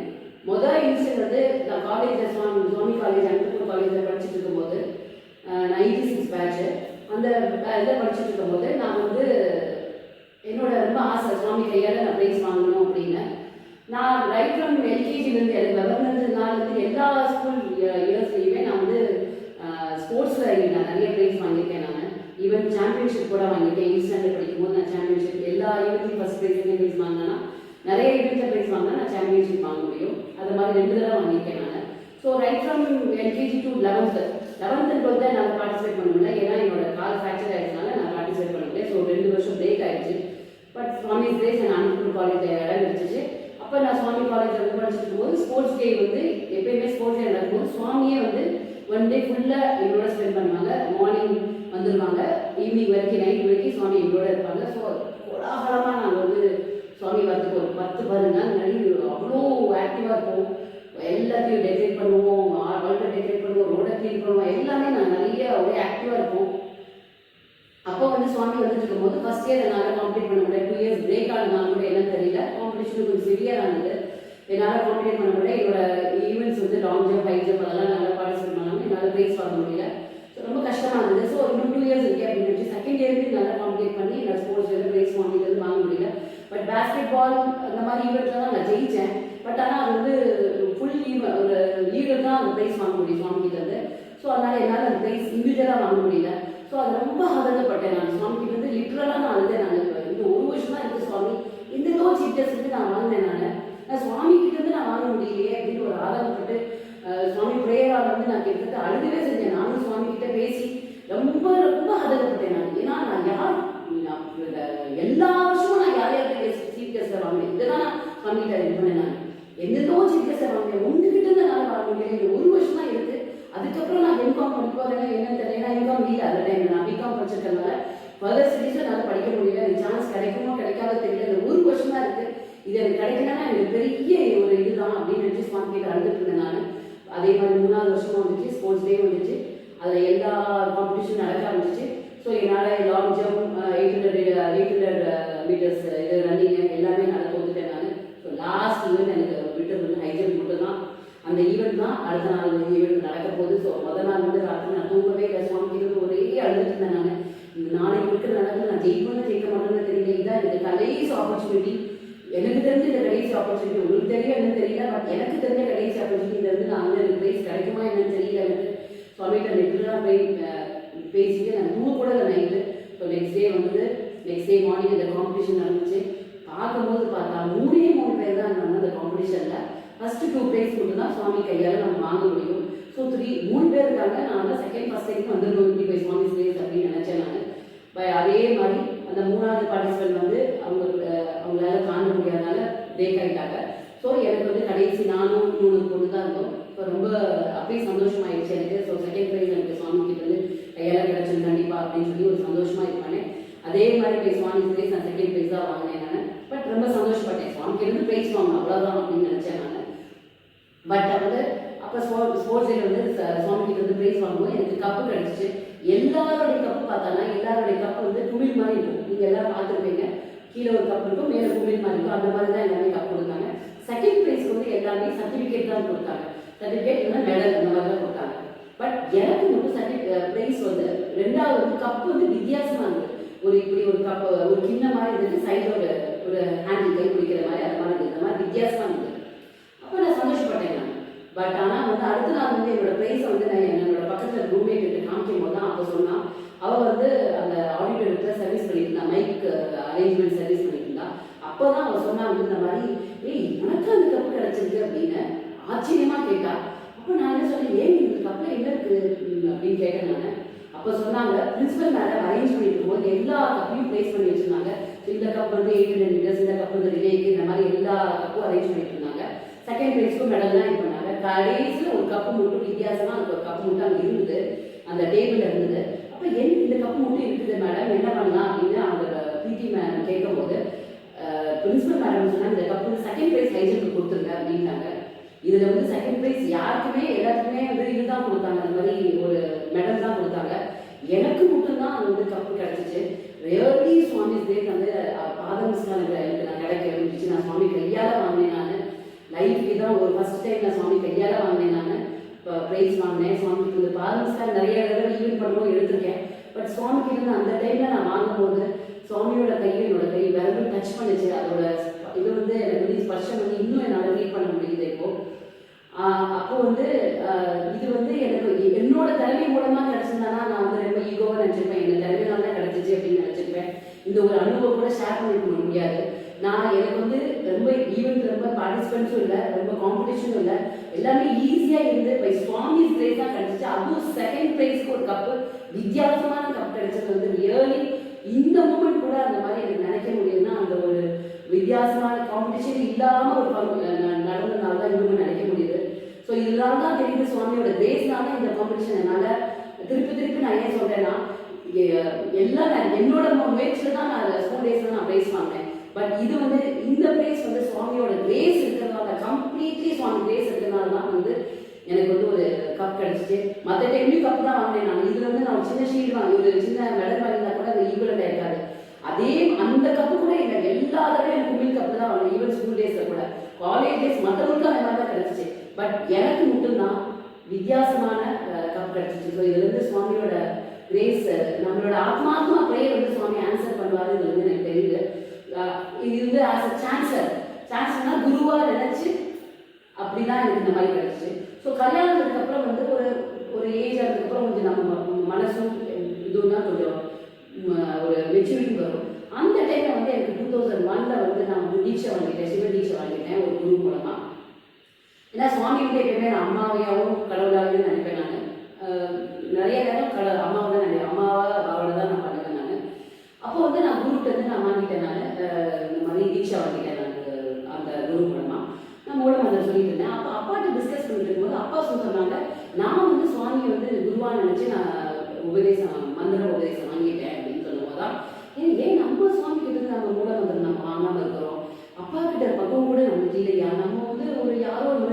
முதல் இன்சிடென்ட் வந்து நான் காலேஜில் சுவாமி காலேஜ் அனந்தபுரம் காலேஜில் படிச்சுட்டு இருக்கும்போது 96 பேட்ச்சு அந்த இதில் படிச்சுட்டு இருக்கும்போது நான் வந்து என்னோட ரொம்ப ஆசை சுவாமி கையால் நான் ப்ரைஸ் வாங்கணும் அப்படின்னு. நான் ரைட் ஃப்ரம் எல்கேஜிலேருந்து எனக்கு விவரம்ன்றதுனால எல்லா ஸ்கூல் இயர்ஸ்லையுமே நான் வந்து ஸ்போர்ட்ஸில் நான் நிறைய ப்ரைஸ் வாங்கியிருக்கேன். நான் ஈவன் சாம்பியன்ஷிப் கூட வாங்கியிருக்கேன். 8th ஸ்டாண்டர்ட் படிக்கும்போது நான் சாம்பியன்ஷிப் எல்லா ஈவெண்ட்லையும் ஃபஸ்ட் ப்ரைஸ் செகண்ட் ப்ரைஸ் வாங்கினேன்னா நிறைய ஈவெண்ட்டில் ப்ரைஸ் வாங்கினா நான் சாம்பியன்ஷிப் வாங்க முடியும். அது மாதிரி 2 தடவை வாங்கியிருக்கேன் நான். So right from LKG to 11th 11th and 12th என்னால் பார்ட்டிசிபேட் பண்ண முடியல. ஏன்னா என்னோட கால் ஃப்ராக்சர் ஆகிடுச்சனால நான் பார்ட்டிசிபேட் பண்ண முடியல. ஸோ 2 வருஷம் பிரேக் ஆகிடுச்சு. பட் சுவாமி கிரேஸ் என் அனுப்பூர் காலேஜ் இடம் கிடைச்சிச்சு. அப்போ நான் சுவாமி காலேஜில் வந்து படிச்சுட்டு போது ஸ்போர்ட்ஸ் டே வந்து எப்பயுமே ஸ்போர்ட்ஸ் டே நடக்கும்போது சுவாமியே வந்து 1 டே ஃபுல்லாக எங்களோட ஸ்பெண்ட் பண்ணுவாங்க. மார்னிங் வந்துடுவாங்க, ஈவினிங் வரைக்கும் நைட் வரைக்கும் சுவாமி எங்களோட இருப்பாங்க. ஸோ கோலாகலமாக நாங்கள் வந்து சுவாமி வரத்துக்கு ஒரு 10-12 நாள் முன்னாடி அவ்வளோ ஆக்டிவாக இருப்போம். எல்லாத்தையும் டெக்கரேட் பண்ணுவோம், ஆல்ட்டை டெக்கரேட் பண்ணுவோம், ரோடை க்ளீன் பண்ணுவோம், எல்லாமே நாங்கள் நிறைய ஒரே ஆக்டிவாக இருப்போம். அப்போ வந்து சுவாமி வந்துட்டு இருக்கும்போது ஃபர்ஸ்ட் இயர் என்னால் கம்ப்ளீட் பண்ண முடியல. 2 இயர்ஸ் பிரேக் ஆனதுனால கூட என்னன்னு தெரியல, காம்படிஷன் கொஞ்சம் சிவியராக இருந்தது. என்னால் காம்படிட் பண்ண முடியல. என்னோட ஈவெண்ட்ஸ் வந்து லாங் ஜம்ப், ஹை ஜம்ப் அதெல்லாம் நல்லா பார்ட்டிசிபேட் பண்ணாமல் என்னால் ப்ரைஸ் வாங்க முடியல. ஸோ ரொம்ப கஷ்டமாக இருந்தது. ஸோ இன்னும் 2 இயர்ஸ் இருக்கே அப்படின்னு நினச்சி செகண்ட் இயருக்கு நல்லா கம்ப்ளீட் பண்ணி என்னோட ஸ்போர்ட்ஸ் டேல ப்ரைஸ் வாங்க முடியல. பட் பேஸ்கெட் பால் அந்த மாதிரி ஈவெண்ட்டில் தான் நான் ஜெயித்தேன். பட் ஆனால் அது வந்து ஃபுல் ஒரு லீடர் தான் அந்த ப்ரைஸ் வாங்க முடியும் சுவாமி கிட்ட இருந்து. ஸோ அதனால் என்னால் அந்த ப்ரைஸ் இண்டிவிஜுவலாக வாங்க முடியல. ஸோ அது ரொம்ப ஆதங்கப்பட்டேன் நான் சுவாமி கிட்ட இருந்து. லிட்டரலாக நான் வந்து இந்த 1 வருஷம் தான் இருக்குது சுவாமி இந்த லோ சீட்டர்ஸ் வந்து நான் வாங்கினேன். நான் சுவாமி கிட்ட இருந்து நான் வாங்க முடியலையே அப்படின்னு ஒரு ஆதங்கப்பட்டு சுவாமி பிரேயரால் வந்து நான் கிட்டத்தட்ட அழுகவே செஞ்சேன். நானும் சுவாமி கிட்ட பேசி ரொம்ப ரொம்ப ஆதங்கப்பட்டேன் நான். ஏன்னா நான் யார் எல்லா வருஷமும் நான் யார்கிட்ட சீஃப் கெஸ்ட்டை வாங்கினேன். இதுதான் நான் சுவாமி கிட்ட இது பண்ணேன். நான் எந்தோ சீஃப் கெஸ்ட்டை வாங்கினேன். உங்ககிட்ட இருந்து நான் வாங்க முடியல. இந்த 1 வருஷம் தான் இருக்குது. அதுக்கப்புறம் நான் எம்காம் படிப்பாருன்னா என்னன்னு தெரியல. ஏன்னா எம்காம் இல்லை அந்த டைம், நான் பிகாம் படிச்சிருக்கனால ஃபர்தர் ஸ்டடீஸில் என்னால் படிக்க முடியல. எனக்கு சான்ஸ் கிடைக்குமோ கிடைக்காத தெரியல. இந்த 1 வருஷம் தான் இருக்குது. இது எனக்கு கிடைக்கலன்னா எனக்கு பெரிய ஒரு இதுதான் அப்படின்னு நினச்சி சுவாமி கிட்ட அழுதுட்டு இருந்தேன் நான். அதே மாதிரி 3வது வருஷமும் வந்துச்சு, ஸ்போர்ட்ஸ் டே வந்துச்சு. அதில் எல்லா காம்படிஷன் நடக்க ஆரம்பிச்சிச்சு. ஸோ என்னால் லாங் ஜம்ப், 800 மீட்டர்ஸ் இது ரன்னிங்கு எல்லாமே நான் தோத்துட்டேன் நான். ஸோ லாஸ்ட் ஈவெண்ட் எனக்கு விட்டது வந்து ஹை ஜம்ப் மட்டும் தான். அந்த ஈவெண்ட் தான் அடுத்த நாள் ஈவெண்ட் நடக்க போகுது. ஸோ முதல் நாள் வந்து ராத்திரி நான் தூங்கவே இல்லை. சுவாமி கிட்ட ஒரே அழுதுட்டு இருந்தேன் நான். நாளைக்கு இருக்கிற நடந்து நான் ஜெயிப்பேன்னு ஜெயிக்க மாட்டேன்னு தெரியல. இதுதான் எனக்கு கடைசி ஆப்பர்ச்சுனிட்டி. எனக்கு தெரிஞ்ச இந்த கடைசி ஆப்பர்ச்சுனிட்டி உங்களுக்கு தெரியும் என்னன்னு தெரியல. பட் எனக்கு தெரிஞ்ச கடைசி ஆப்பர்ச்சுனிட்டி இருந்து நான் வந்து எனக்கு ப்ரைஸ் கிடைக்குமா என்னன்னு தெரியல. எனக்கு சுவாமிகிட்ட லிட்டரலாக போய் பேசிட்டு நான் தூங்க கூட இல்லை நைட்டு. ஸோ நெக்ஸ்ட் டே வந்து நெக்ஸ்ட் டே மார்னிங் அந்த காம்படிஷன் நடந்துச்சு. பார்க்கும்போது பார்த்தா 3 பேர் தான் இருந்தாங்க அந்த காம்படிஷனில். ஃபர்ஸ்ட் 2 ப்ரைஸ் மட்டும் தான் சுவாமி கையால் நம்ம வாங்க முடியும். ஸோ 3 பேர் இருக்காங்க. நான் வந்து செகண்ட் ஃபர்ஸ்ட் டைம் வந்துடணும் இப்படி போய் சுவாமி ப்ரைஸ் அப்படின்னு நினச்சேன் நான். அதே மாதிரி அந்த 3வது பார்ட்டிசிபென்ட் வந்து அவங்களால தாண்ட முடியாதனால பிரேக் ஆகிட்டாங்க. ஸோ எனக்கு வந்து கடைசி நானும் 3 பொண்ணு தான் இருந்தோம். இப்போ ரொம்ப அப்படியே சந்தோஷமாயிடுச்சு எனக்கு. ஸோ செகண்ட் ப்ரைஸ் எனக்கு சுவாமி கிட்ட வந்து கையால் கிடச்சது கண்டிப்பாக அப்படின்னு சொல்லி ஒரு சந்தோஷமாக இருப்பானே. அதே மாதிரி போய் சுவாமி ப்ரைஸ் நான் செகண்ட் ப்ரைஸ் தான் வாங்கினேன் நான். பட் ரொம்ப சந்தோஷப்பட்டேன். சுவாமி கிட்ட இருந்து ப்ரைஸ் வாங்கணும் அவ்வளோதான் அப்படின்னு நினச்சேன் நான். பட் வந்து அப்போ ஸ்போர்ட்ஸ் டேல வந்து சுவாமி கிட்ட வந்து ப்ரைஸ் வாங்கும்போது எனக்கு கப்பு கிடச்சிச்சு. எல்லாருடைய கப்பு பார்த்தாங்கன்னா எல்லாருடைய கப்பு வந்து குமிழ் மாதிரி இருக்கும். நீங்கள் எல்லாம் பார்த்துருப்பீங்க. கீழே ஒரு கப் இருக்கும், மேலே குமிழ் மாதிரி இருக்கும். அந்த மாதிரி தான் எல்லாமே கப் கொடுத்தாங்க. செகண்ட் ப்ரைஸ்க்கு வந்து எல்லாமே சர்டிஃபிகேட் தான் கொடுத்தாங்க. சர்டிஃபிகேட் இல்லைன்னா மெடல் இந்த மாதிரி தான் கொடுத்தாங்க. பட் எனக்கு மட்டும் ப்ரைஸ் வந்து 2வது வந்து கப்பு வந்து வித்தியாசமாக இருந்தது. இப்படி ஒரு கப்பு ஒரு கிண்ண மாதிரி இருந்தது, சைடில் ஒரு ஹேண்டில் கை பிடிக்கிற மாதிரி அந்த மாதிரி இருந்தது. இந்த மாதிரி வித்தியாசமாக இருந்தது. அப்போ நான் சந்தோஷப்பட்டேன் நான். பட் ஆனால் வந்து அடுத்த நாள் வந்து என்னோட ப்ரைஸை வந்து நான் என்னோட பக்கத்தில் ரூம்மேட் கிட்ட காமிக்கும் போது தான் அப்போ சொன்னான். அவள் வந்து அந்த ஆடிட்டோரியத்தில் சர்வீஸ் பண்ணிட்டு இருந்தா, மைக் அரேஞ்ச்மெண்ட் சர்வீஸ் பண்ணிட்டு இருந்தா. அப்போ தான் அவள் சொன்னா வந்து இந்த மாதிரி எனக்கு அந்த கப்பு கிடச்சிருக்கு அப்படின்னு ஆச்சரியமாக கேட்டா. அப்போ நான் என்ன சொன்னேன், இந்த கப்பில் என்ன இருக்குது அப்படின்னு கேட்டேன் நான். அப்போ சொன்னாங்க பிரின்சிபல் மேடம் அரேஞ்ச் பண்ணிட்டு இருக்கும்போது எல்லா கப்பையும் ப்ளேஸ் பண்ணி வச்சுருந்தாங்க. இந்த கப் வந்து 800 மீட்டர்ஸ், இந்த கப் வந்து ரிலேக்கு, இந்த மாதிரி எல்லா கப்பும் அரேஞ்ச் பண்ணிட்டு இருந்தாங்க. செகண்ட் ப்ரைஸ்க்கும் மெடல்லாம் இது பண்ணாங்க. கடைசியில் ஒரு கப்பு மட்டும் வித்தியாசமாக அந்த ஒரு கப்பு மட்டும் அங்கே இருந்தது, அந்த டேபிளில் இருந்தது. அப்போ இந்த கப்பு மட்டும் இருக்குது மேடம், என்ன பண்ணலாம் அப்படின்னு அந்த பிடி மேடம் கேட்கும்போது பிரின்சிபல் மேடம் சொன்னாங்க இந்த கப்பு செகண்ட் ப்ரைஸ் ஹைஜருக்கு கொடுத்துருங்க அப்படின்னாங்க. இதில் வந்து செகண்ட் ப்ரைஸ் யாருக்குமே எல்லாத்துக்குமே வந்து இதுதான் கொடுத்தாங்க, அந்த மாதிரி ஒரு மெடல் தான் கொடுத்தாங்க. எனக்கு மட்டும்தான் அது வந்து கப்பு கிடச்சிச்சு. ரியலி சுவாமி கிரேட் வந்து பாதம்ஸ்லாம் எனக்கு நான் கிடைக்க இருந்துச்சு. நான் சுவாமி கையால் வாங்கினேன். நான் லைஃப் இதான் ஒரு ஃபர்ஸ்ட் டைம் நான் சுவாமி கையால் வாங்கினேன். நான் இப்போ ப்ரைஸ் வாங்கினேன். சுவாமிக்கு வந்து பாதம்ஸ்லாம் நிறைய தடவை ஈவென்ட் பண்ணும்போது எடுத்திருக்கேன். பட் சுவாமிக்கு இருந்து அந்த டைமில் நான் வாங்கும்போது சுவாமியோட கையும் என்னோட கை விரலும் டச் பண்ணிச்சு. அதோட இது வந்து எனக்கு வந்து ஸ்பர்ஷம் வந்து இன்னும் என்னால் ஃபீல் பண்ண முடியுது இப்போ. அப்போ வந்து இது வந்து எனக்கு என்னோட திறமை மூலமாக கிடச்சிருந்தானா நான் வந்து ரொம்ப ஈகோவாக நினச்சிருப்பேன். எங்கள் திறமையினால தான் கிடச்சிச்சு அப்படின்னு நினச்சிருப்பேன். இந்த ஒரு அனுபவம் கூட ஷேர் பண்ணிக்க முடியாது. நான் எனக்கு வந்து ரொம்ப ரொம்ப ஈவெண்ட் ரொம்ப பார்ட்டிசிபென்ட்ஸும் இல்லை, ரொம்ப காம்படிஷனும் இல்லை, எல்லாமே ஈஸியாக இருந்து பை சுவாமிஸ் கிரேஸ் தான் கிடைச்சிச்சு. அதுவும் செகண்ட் ப்ரைஸ்க்கு ஒரு கப்பு, வித்தியாசமான கப் கிடைச்சது வந்து ரியலி இந்த மூமெண்ட் கூட அந்த மாதிரி எனக்கு நினைக்க முடியுதுன்னா அந்த ஒரு வித்தியாசமான காம்படிஷன் இல்லாமல் ஒரு நடந்ததுனால தான் இன்னும் நினைக்க முடியுது. ஸோ இதனால தான் தெரியுது சுவாமியோட கிரேஸ்னால இந்த காம்படிஷன் என்னால் திருப்பி நான் ஏன் சொல்கிறேன்னா எல்லாம் என்னோட முயற்சியில் தான் நான் ஸ்கூல் டேஸில் நான் ப்ரைஸ் வாங்கினேன். பட் இது வந்து இந்த ப்ரைஸ் வந்து சுவாமியோட கிரேஸ் இருக்கிறதுனால, கம்ப்ளீட்லி சுவாமி கிரேஸ் இருக்கிறதுனால தான் வந்து எனக்கு வந்து ஒரு கப் கிடைச்சிச்சு. மற்ற டைம்லையும் கப் தான் வாங்கினேன் நான். இதில் வந்து நான் சின்ன ஷீல்டு வாங்கி ஒரு சின்ன மெடல் வாங்கினா கூட அது ஈக்குவலாக இருக்காது. அதே அந்த கப்பு கூட இல்லை, எல்லா தடவையும் எனக்கு குமிழ் கப்பு தான் வாங்கினேன். ஈவன் ஸ்கூல் டேஸில் கூட, காலேஜ் டேஸ் மற்றவங்களுக்கும் அந்த மாதிரி தான் கிடைச்சிச்சு. பட் எனக்கு மட்டும்தான் வித்தியாசமான கப் கிடைச்சிச்சு. ஸோ இதுல இருந்து சுவாமியோட கிரேஸ், நம்மளோட ஆத்மாத்மா ப்ரேயர் வந்து சுவாமி ஆன்சர் பண்ணுவாரு. இது வந்து எனக்கு தெரியுது. இது வந்து ஆஸ் அ சான்சர்னா குருவா நினைச்சு அப்படிதான் எனக்கு இந்த மாதிரி கிடைச்சிச்சு. ஸோ கல்யாணத்துக்கு அப்புறம் வந்து ஒரு ஏஜ் ஆனதுக்கப்புறம் கொஞ்சம் நம்ம மனசும் இதுவும் தான் கொஞ்சம் ஒரு மெச்சூரிட்டி வரும். அந்த டைம்ல வந்து எனக்கு 2001 வந்து நான் வந்து தீட்சை வாங்கிட்டேன், சிவ தீட்சை வாங்கிட்டேன் ஒரு குரு மூலமா. ஏன்னா சுவாமி வந்து எப்பயுமே நான் அம்மாவையாவும் கடவுளாகவும் நினைப்பேன். நான் நிறைய நேரம் அம்மாவை தான் நினைப்பேன், அவளை தான் நான் பண்ணுவேன் நான். அப்போ வந்து நான் குருட்டு வந்து நான் வாங்கிட்டேன். நான் இந்த மாதிரி தீட்சை வாங்கிட்டேன் நான் அந்த குரு மூலமா. நான் மூலமந்திரம் சொல்லிட்டு இருந்தேன். அப்போ அப்பாட்ட டிஸ்கஸ் பண்ணிட்டு இருக்கும்போது அப்பா சொன்னாங்க, நான் வந்து சுவாமியை வந்து குருவா நினைச்சு நான் மந்திர உபதேசம் வாங்கிட்டேன் அப்படின்னு சொல்லும்போது தான் ஏன் நம்ம சுவாமி கிட்ட இருந்து நம்ம மூலமந்திரம் நம்ம வாங்காம இருக்கிறோம், அப்பா கிட்ட பக்கம் கூட நமக்கு இல்லையா, நம்ம வந்து ஒரு யாரோ ஒரு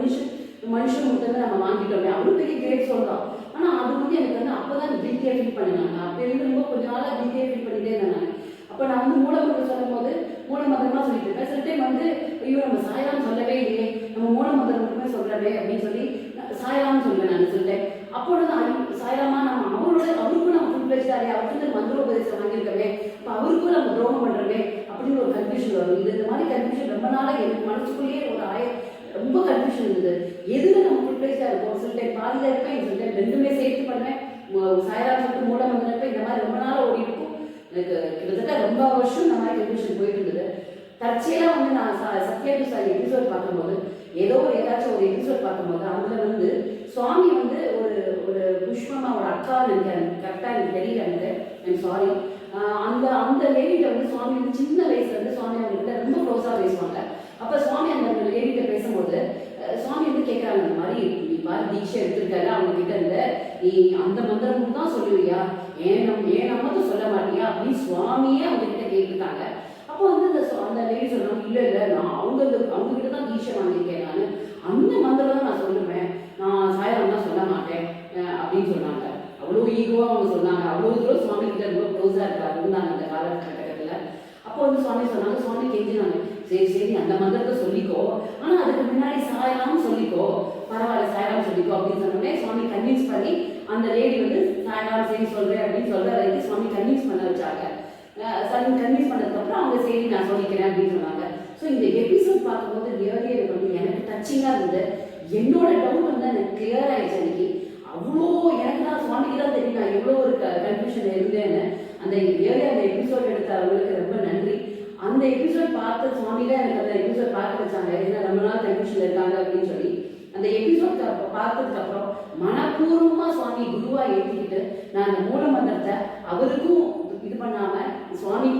மனுஷன் மட்டும் நம்ம வாங்கிட்டோமே, அவரும் பெரிய கிரேட் சொல்றான். ஆனா அது வந்து எனக்கு வந்து அப்பதான் கில்ட்டியா ஃபீல் பண்ணினாங்க. அப்ப இருந்து ரொம்ப கொஞ்ச நாளா கில்ட்டியா ஃபீல் பண்ணிட்டே இருந்தேன் நான். அப்ப நான் வந்து மூலமந்திரம் சொல்லும் போது மூலமந்திரமா சொல்லிட்டு இருப்பேன். சில டைம் வந்து ஐயோ நம்ம சாயலாம் சொல்லவே இல்லையே, நம்ம மூலமந்திரம் மட்டுமே சொல்றவே அப்படின்னு சொல்லி சாயலாம்னு சொல்லுவேன் நான் சில டைம். அப்பொழுது சாயலாமா நம்ம அவருக்கும் நம்ம ஃபுல் பிளேஜ் அவருக்கு மந்திரோபதேசம் வாங்கியிருக்கவே, இப்போ அவருக்கும் நம்ம துரோகம் பண்றோமே அப்படின்னு ஒரு கன்ஃபியூஷன் வரும். இந்த மாதிரி கன்ஃபியூஷன் ரொம்ப நாளா எனக்கு மனசுக்குள்ளேயே ரொம்ப கன்ஃபியூஷன் இருந்தது. எதுல நம்ம ஃபுல் பிளேஜா இருக்கும், சில டைம் பாதியில இருப்பேன், சில டைம் ரெண்டுமே சேர்த்து பண்ணுவேன். சாயலாம் சொல்லிட்டு மூலமந்திரம் இருப்பேன். இந்த மாதிரி ரொம்ப நாள் ஓடி இருக்கும். எனக்கு கிட்டத்தட்ட ரொம்ப வருஷம் இந்த மாதிரி கன்ஃபியூஷன் போயிட்டு இருந்தது. தற்செயலாக வந்து நான் சத்யா டு சாய் எபிசோட் பார்க்கும்போது ஏதாச்சும் ஒரு எபிசோட் பார்க்கும்போது அதுல வந்து சுவாமி வந்து ஒரு புஷ்பமா ஒரு அக்கா நினைக்கிறேன், கரெக்டா எனக்கு தெரியல, எனக்கு சாரி. அந்த லேடிட்ட வந்து சுவாமி வந்து சின்ன வயசுல இருந்து சுவாமி அவங்ககிட்ட ரொம்ப க்ளோஸா பேசுவாங்க. அப்ப சுவாமி அந்த லேடிட்ட பேசும்போது சுவாமி வந்து கேட்கறாங்க, இந்த மாதிரி பாரு தீட்சை எடுத்திருக்காரு, அவங்க கிட்ட இருந்து நீ அந்த மந்திரம் தான் சொல்லுவியா, ஏன் நம்ம சொல்ல மாட்டியா அப்படின்னு சுவாமியே அவங்க கிட்ட கேட்டுருக்காங்க. அப்போ வந்து அந்த லேடி சொன்னாங்க, இல்லை நான் அவங்க கிட்ட தான் தீட்சை வாங்கியிருக்கேன், நான் அந்த மந்திரம் தான் நான் சொல்லுவேன், நான் சாயரம் தான் சொல்ல மாட்டேன் அப்படின்னு சொன்னாங்க. அவ்வளோ ஈகோவா அவங்க சொன்னாங்க. அவ்வளோ தூரம் சுவாமி கிட்ட ரொம்ப க்ளோஸா இருந்தாங்க அந்த காலகட்டத்துல. அப்போ வந்து சுவாமி சொன்னாங்க, சுவாமி கெஞ்சினாங்க, சரி அந்த மந்திரத்தை சொல்லிக்கோ, ஆனா அதுக்கு முன்னாடி சாயலாம்னு சொல்லிக்கோ, பரவாயில்ல சாயலாம் சொல்லிக்கோ அப்படின்னு சொன்னோடனே சுவாமி கன்வின்ஸ் பண்ணி அந்த லேடி வந்து சாயலாம் சரி சொல்றேன் அப்படின்னு சொல்ற வரைக்கும் சுவாமி கன்வின்ஸ் பண்ண வச்சாங்க. கன்வின்ஸ் பண்ணதுக்கப்புறம் அவங்க சரி நான் சொல்லிக்கிறேன் அப்படின்னு சொன்னாங்க. ஸோ இந்த எபிசோட் பார்க்கும்போது ரியலி எனக்கு வந்து எனக்கு டச்சிங்காக இருந்தது. என்னோட டவுட் வந்து எனக்கு கிளியர் ஆயிடுச்சு. அன்னைக்கு அவ்வளோ எனக்கு தான் சுவாமிக்கு தான் தெரியும் நான் எவ்வளோ ஒரு கன்ஃபியூஷன் இருந்தேன்னு. அந்த ரியலி அந்த எபிசோட் எடுத்த அவங்களுக்கு ரொம்ப நன்றி. அந்த எபிசோட் பார்த்த சுவாமி தான் எனக்கு அந்த எபிசோட் பார்க்க வச்சாங்க, ஏன்னா ரொம்ப நாள் கன்ஃபியூஷன் இருக்காங்க அப்படின்னு சொல்லி. அந்த எபிசோட் பார்த்ததுக்கு அப்புறம் மனப்பூர்வமா சுவாமி குருவா ஏற்றிக்கிட்டு நான் அந்த மூல மந்திரத்தை அவருக்கும் இது பண்ணாம சுவாமி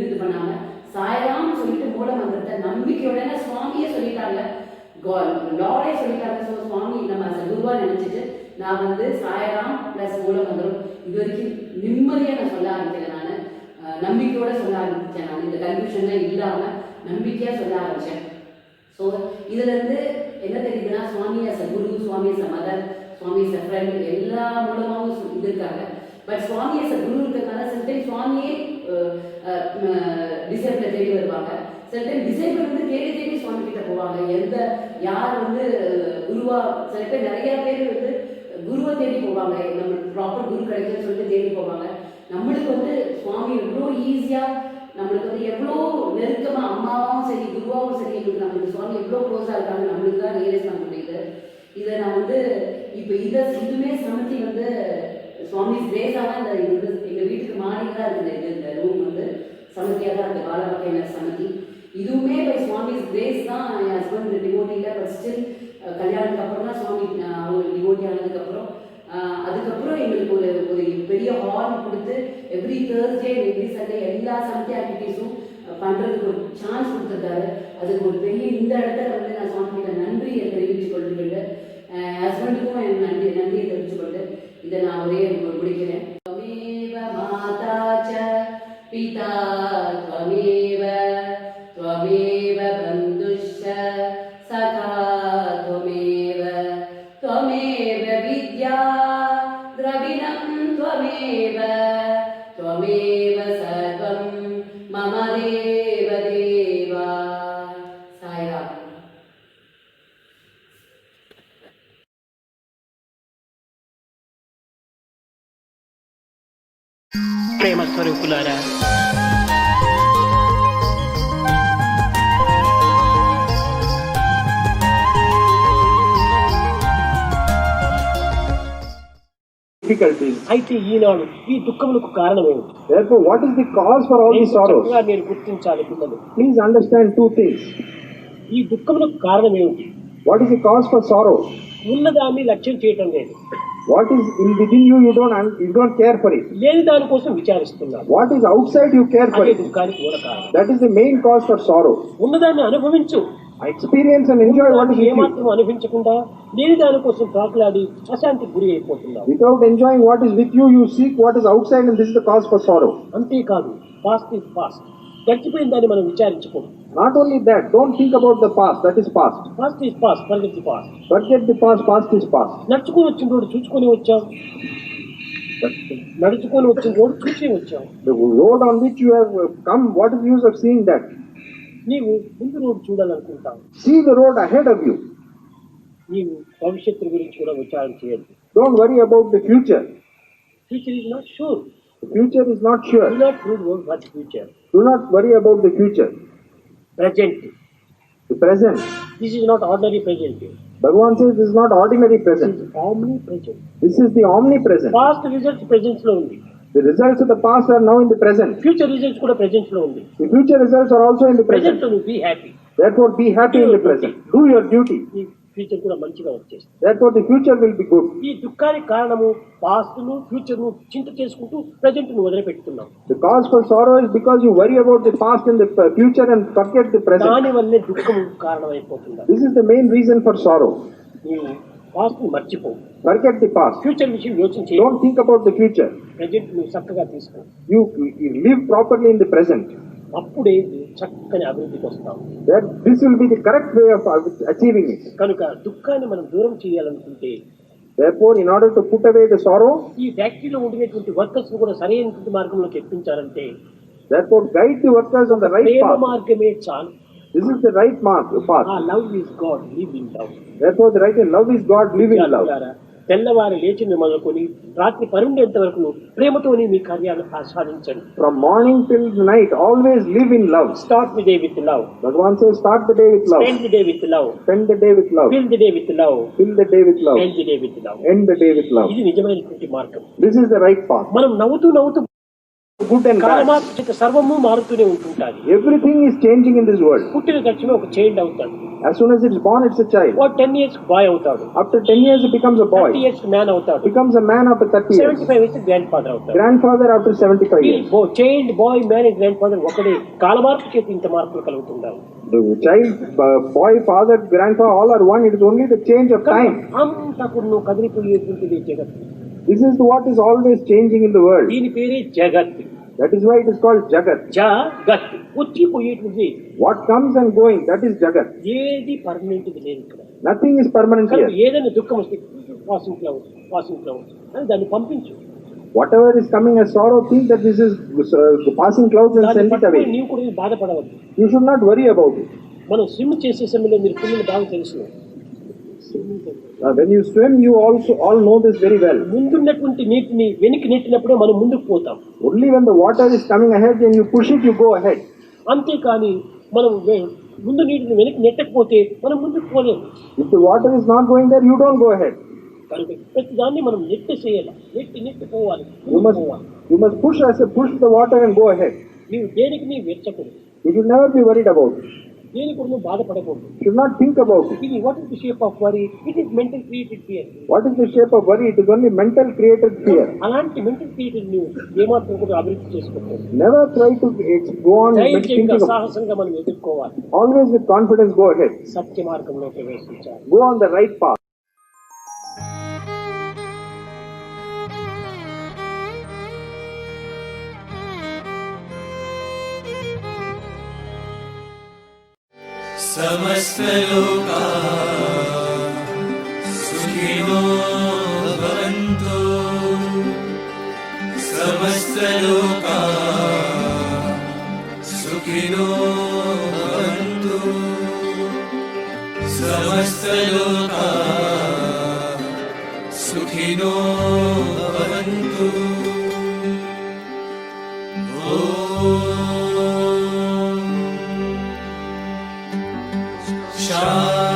இது பண்ணாம சாயலாம்னு சொல்லிட்டு மூல மந்திரத்தை நம்பிக்கையோட சுவாமியே சொல்லிட்டாங்க, லார்டே சொல்லிட்டாங்க. ஸோ சுவாமி நம்ம குருவா நினைச்சிட்டு நான் வந்து சாயலாம் பிளஸ் மூல மந்திரம் இது வரைக்கும் நிம்மதியா நான் சொல்ல ஆரம்பிக்கிறேன். நான் நம்பிக்கையோட சொல்ல ஆரம்பிச்சேன். நான் இந்த கன்ஃபியூஷன்லாம் இல்லாம நம்பிக்கையா சொல்ல ஆரம்பிச்சேன். ஸோ இதுல இருந்து என்ன தெரியுதுன்னா, Swami as a guru, Swami as a mother, Swami as a friend எல்லா மூலமாகவும் இது இருக்காங்க. பட் சுவாமி அஸ் அ குரு இருக்கிறதுனால சில டைம் சுவாமியே டிசைபிளை தேடி வருவாங்க, சில டைம் டிசைபிள் வந்து தேடி சுவாமி கிட்ட போவாங்க. யார் வந்து குருவா, சில பேர் நிறைய பேர் வந்து குருவை தேடி போவாங்க, நம்ம ப்ராப்பர் குரு கிடைக்குன்னு சொல்லிட்டு தேடி போவாங்க. நம்மளுக்கு வந்து சுவாமி எவ்வளோ ஈஸியா, நம்மளுக்கு வந்து எவ்வளோ நெருக்கமா அம்மாவும் சரி குருவாவும் சரி நம்மளுக்கு சுவாமி எவ்வளோ க்ளோஸா இருக்காங்க நம்மளுக்கு தான் ரியலைஸ் பண்ண முடியுது. இதை நான் வந்து இப்போ இதுவுமே சமத்தி வந்து சுவாமி கிரேஸாக தான் எங்க வீட்டுக்கு மாடியில் தான் இருக்குது. இந்த ரூம் வந்து சமத்தியாக தான் இருக்குது, பாலபக்கையினர் சமதி. இதுவுமே பை சுவாமி கிரேஸ் கல்யாணத்துக்கு அப்புறம் தான் சுவாமி அவங்க டிவோட்டி ஆனதுக்கப்புறம் அதுக்கப்புறம் எங்களுக்கு ஒரு ஒரு பெரிய ஹால் கொடுத்து எவ்ரி தேர்ஸ்டே எவ்ரி சண்டே எல்லா சண்டே ஆக்டிவிட்டீஸும் பண்ணுறதுக்கு ஒரு சான்ஸ் கொடுத்துருக்காரு. அதுக்கு ஒரு பெரிய இந்த இடத்துல வந்து நான் சுவாமி கிட்ட நன்றியை தெரிவித்து கொள்ளுகிட்டு ஹஸ்பண்டுக்கும் என் நன்றியை தெரிவித்து கொண்டு இதை நான் ஒரே முடிக்கிறேன். மாதா ச பிதா த்வமேவ த்வமேவ பந்துஷ்ச சகா த்வமேவ த்வமேவ வித்யா திரவிணம் த்வமேவ த்வமேவ சர்வம் மம தேவ தேவா. சாய்ராம். ప్రేమ స్వరూపులారా, అయితే ఈనాడు ఈ దుఃఖములకు కారణమేమిటి? Therefore, what is the cause for all these sorrows? మీరు గుర్తించాలి పిల్లలు. Please understand two things. ఈ దుఃఖములకు కారణమేమిటి? What is the cause for sorrow? ఉన్నదాన్ని లక్ష్యం చేయటం లేదు. What is in within you, you don't care for it. లేని దానికోసం విచారిస్తున్నారు. What is outside, you care for it. దుఃఖానికి మూల కారణం. That is the main cause for sorrow. ఉన్నదాన్ని అనుభవించు. Experience and enjoy what is with you. ఏమాత్రం అనుభవించకుండా లేని దానికోసం ప్రాకులాడి అశాంతికి గురి అయిపోతున్నావు. Without enjoying what is with you, you seek what is outside, and this is the cause for sorrow. అంతేకాదు, past is past. గడిచిపోయిన దాన్ని మనం విచారించుకోము. Not only that, don't think about the past. That is past. Past is past. Forget the past. Forget the past. Past is past. నడుచుకొని వచ్చిన road చూసుకొని వచ్చాం. నడుచుకొని వచ్చిన రోడ్డు చూసి వచ్చాం. The road on which you have come, what is the use of seeing that? నీవు ముందు road చూడాలనుకుంటావు. See the road ahead of you. నీవు భవిష్యత్తు గురించి కూడా విచారణ చేయద్దు. Don't worry about the future. Future is not sure. The future is not sure. Do not brood over what future. Do not worry about the future. Present. The present. This is not ordinary present. Bhagavan says this is not ordinary present. This is omnipresent. This is the omnipresent. Past results present లో ఉంది. The results of the past are now in the present. Future results కూడా present లో ఉంది. The future results are also in the present. Present be happy. Therefore be happy in the present. Do your duty. Future కూడా మంచిగా వచ్చేస్తుంది. Therefore the future will be good. ఈ దుఃఖానికి కారణము past ను ఫ్యూచర్ ను చింత చేసుకుంటూ ప్రెజెంట్ ను వదిలిపెట్టుతున్నాం. The cause for sorrow is because you worry about the past and the future and forget the present. దాని వల్లే దుఃఖం కారణమైపోతుంది. This is the main reason for sorrow. నీవు పాస్ట్ ను మర్చిపో. Forget the past. ఫ్యూచర్ విషయం యోచించే. Don't think about the future. Present ను చక్కగా తీసుకో. You live properly in the present. అప్పుడే చక్కని అభివృద్ధికి వస్తాం. That this will be the correct way of achieving it. కనుక దుఃఖాన్ని మనం దూరం చేయాలనుకుంటే, therefore in order to put away the sorrow, ఈ ఫ్యాక్టరీలో ఉండేటువంటి వర్కర్స్ కూడా సరైనటువంటి మార్గంలోకి ఎక్కించాలంటే, therefore guide the workers on the right Prema path. మార్గమే చాలు. This is the right path. Love is God, live in love. Therefore the right love is God, live in love. తెల్లవారి లేచి మొదలుకొని రాత్రి పరుండేంత వరకు ప్రేమతోని మీ కార్యాలను ఆస్వాదించండి. From morning till night, always live in love. Start the day with love. Bhagavan says, start the day with love. Spend the day with love. Spend the day with love. Fill the day with love. Fill the day with love. End the day with love. End the day with love. ఇది నిజమైనటువంటి మార్గం. This is the right path. మనం నవ్వుతూ good and bad. సర్వము మారుతూనే ఉంటుంటాది. Everything is changing in this world. పుట్టిన తక్షణమే ఒక చైల్డ్ అవుతాడు. As soon as it's born, it's a child. Or 10 years bye అవుతాడు. After 10 years, it becomes a boy. 30 years man అవుతాడు. Becomes a man after 30 years. 75 years grandfather అవుతాడు. Grandfather after 75 years. Child bye man grandfather ఒకడే. కాలమార్పు చేతి ఇంత మార్పులు కలుగుతుంటారు. The child, boy, father, grandfather, all are one. It is only the change of time. అంతా కూడా కదిలిపోయేటువంటిది జగత్. This is what is always changing in the world. దీని పేరే జగత్. That is why it is called Jagat. జగత్ వచ్చిపోయేటువంటిది. What comes and going, that is Jagat. ఏది permanent లేదు ఇక్కడ. Nothing is permanent here. ఏదైనా దుఃఖం వస్తే పాసింగ్ క్లౌడ్ అని దాన్ని పంపించు. Whatever is coming as sorrow, think that this is passing clouds and send it away. నీవు కూడా బాధపడవద్దు. You should not worry about it. మనం స్విమ్ చేసే సమయంలో మీరు పిల్లలు బాగా తెలుసు. When you swim, you also all know this very well. ముందున్నటువంటి నీటిని వెనక్కి నెట్టినప్పుడే మనం ముందుకు పోతాం. Only when the water is coming ahead and you push it, you go ahead. అంతేకాని మనం ముందు నీటిని వెనక్కి నెట్టకపోతే మనం ముందుకు పోలేము. If the water is not going there, you don't go ahead. కనుక ప్రతి దాన్ని మనం నెట్టేసేయాలి. నెట్టి పోవాలి. You must push the water and go ahead. నీవు దేనికి నీ వెచ్చకూడదు. You should never be worried about it. దేని కూడా బాధపడకూడదు. Should not think about it. ఇది what is the shape of worry? It is mental created fear. What is the shape of worry? It is only mental created fear. అలాంటి mental created ని ఏమాత్రం కూడా అభివృద్ధి చేసుకోకూడదు. Never try to go on thinking of. సాహసంగా మనం ఎదుర్కోవాలి. Always with confidence go ahead. సత్య మార్గంలో ప్రవేశించాలి. Go on the right path. समस्त लोका सुखिनो भवन्तु समस्त लोका सुखिनो भवन्तु समस्त लोका सुखिनो भवन्तु शांति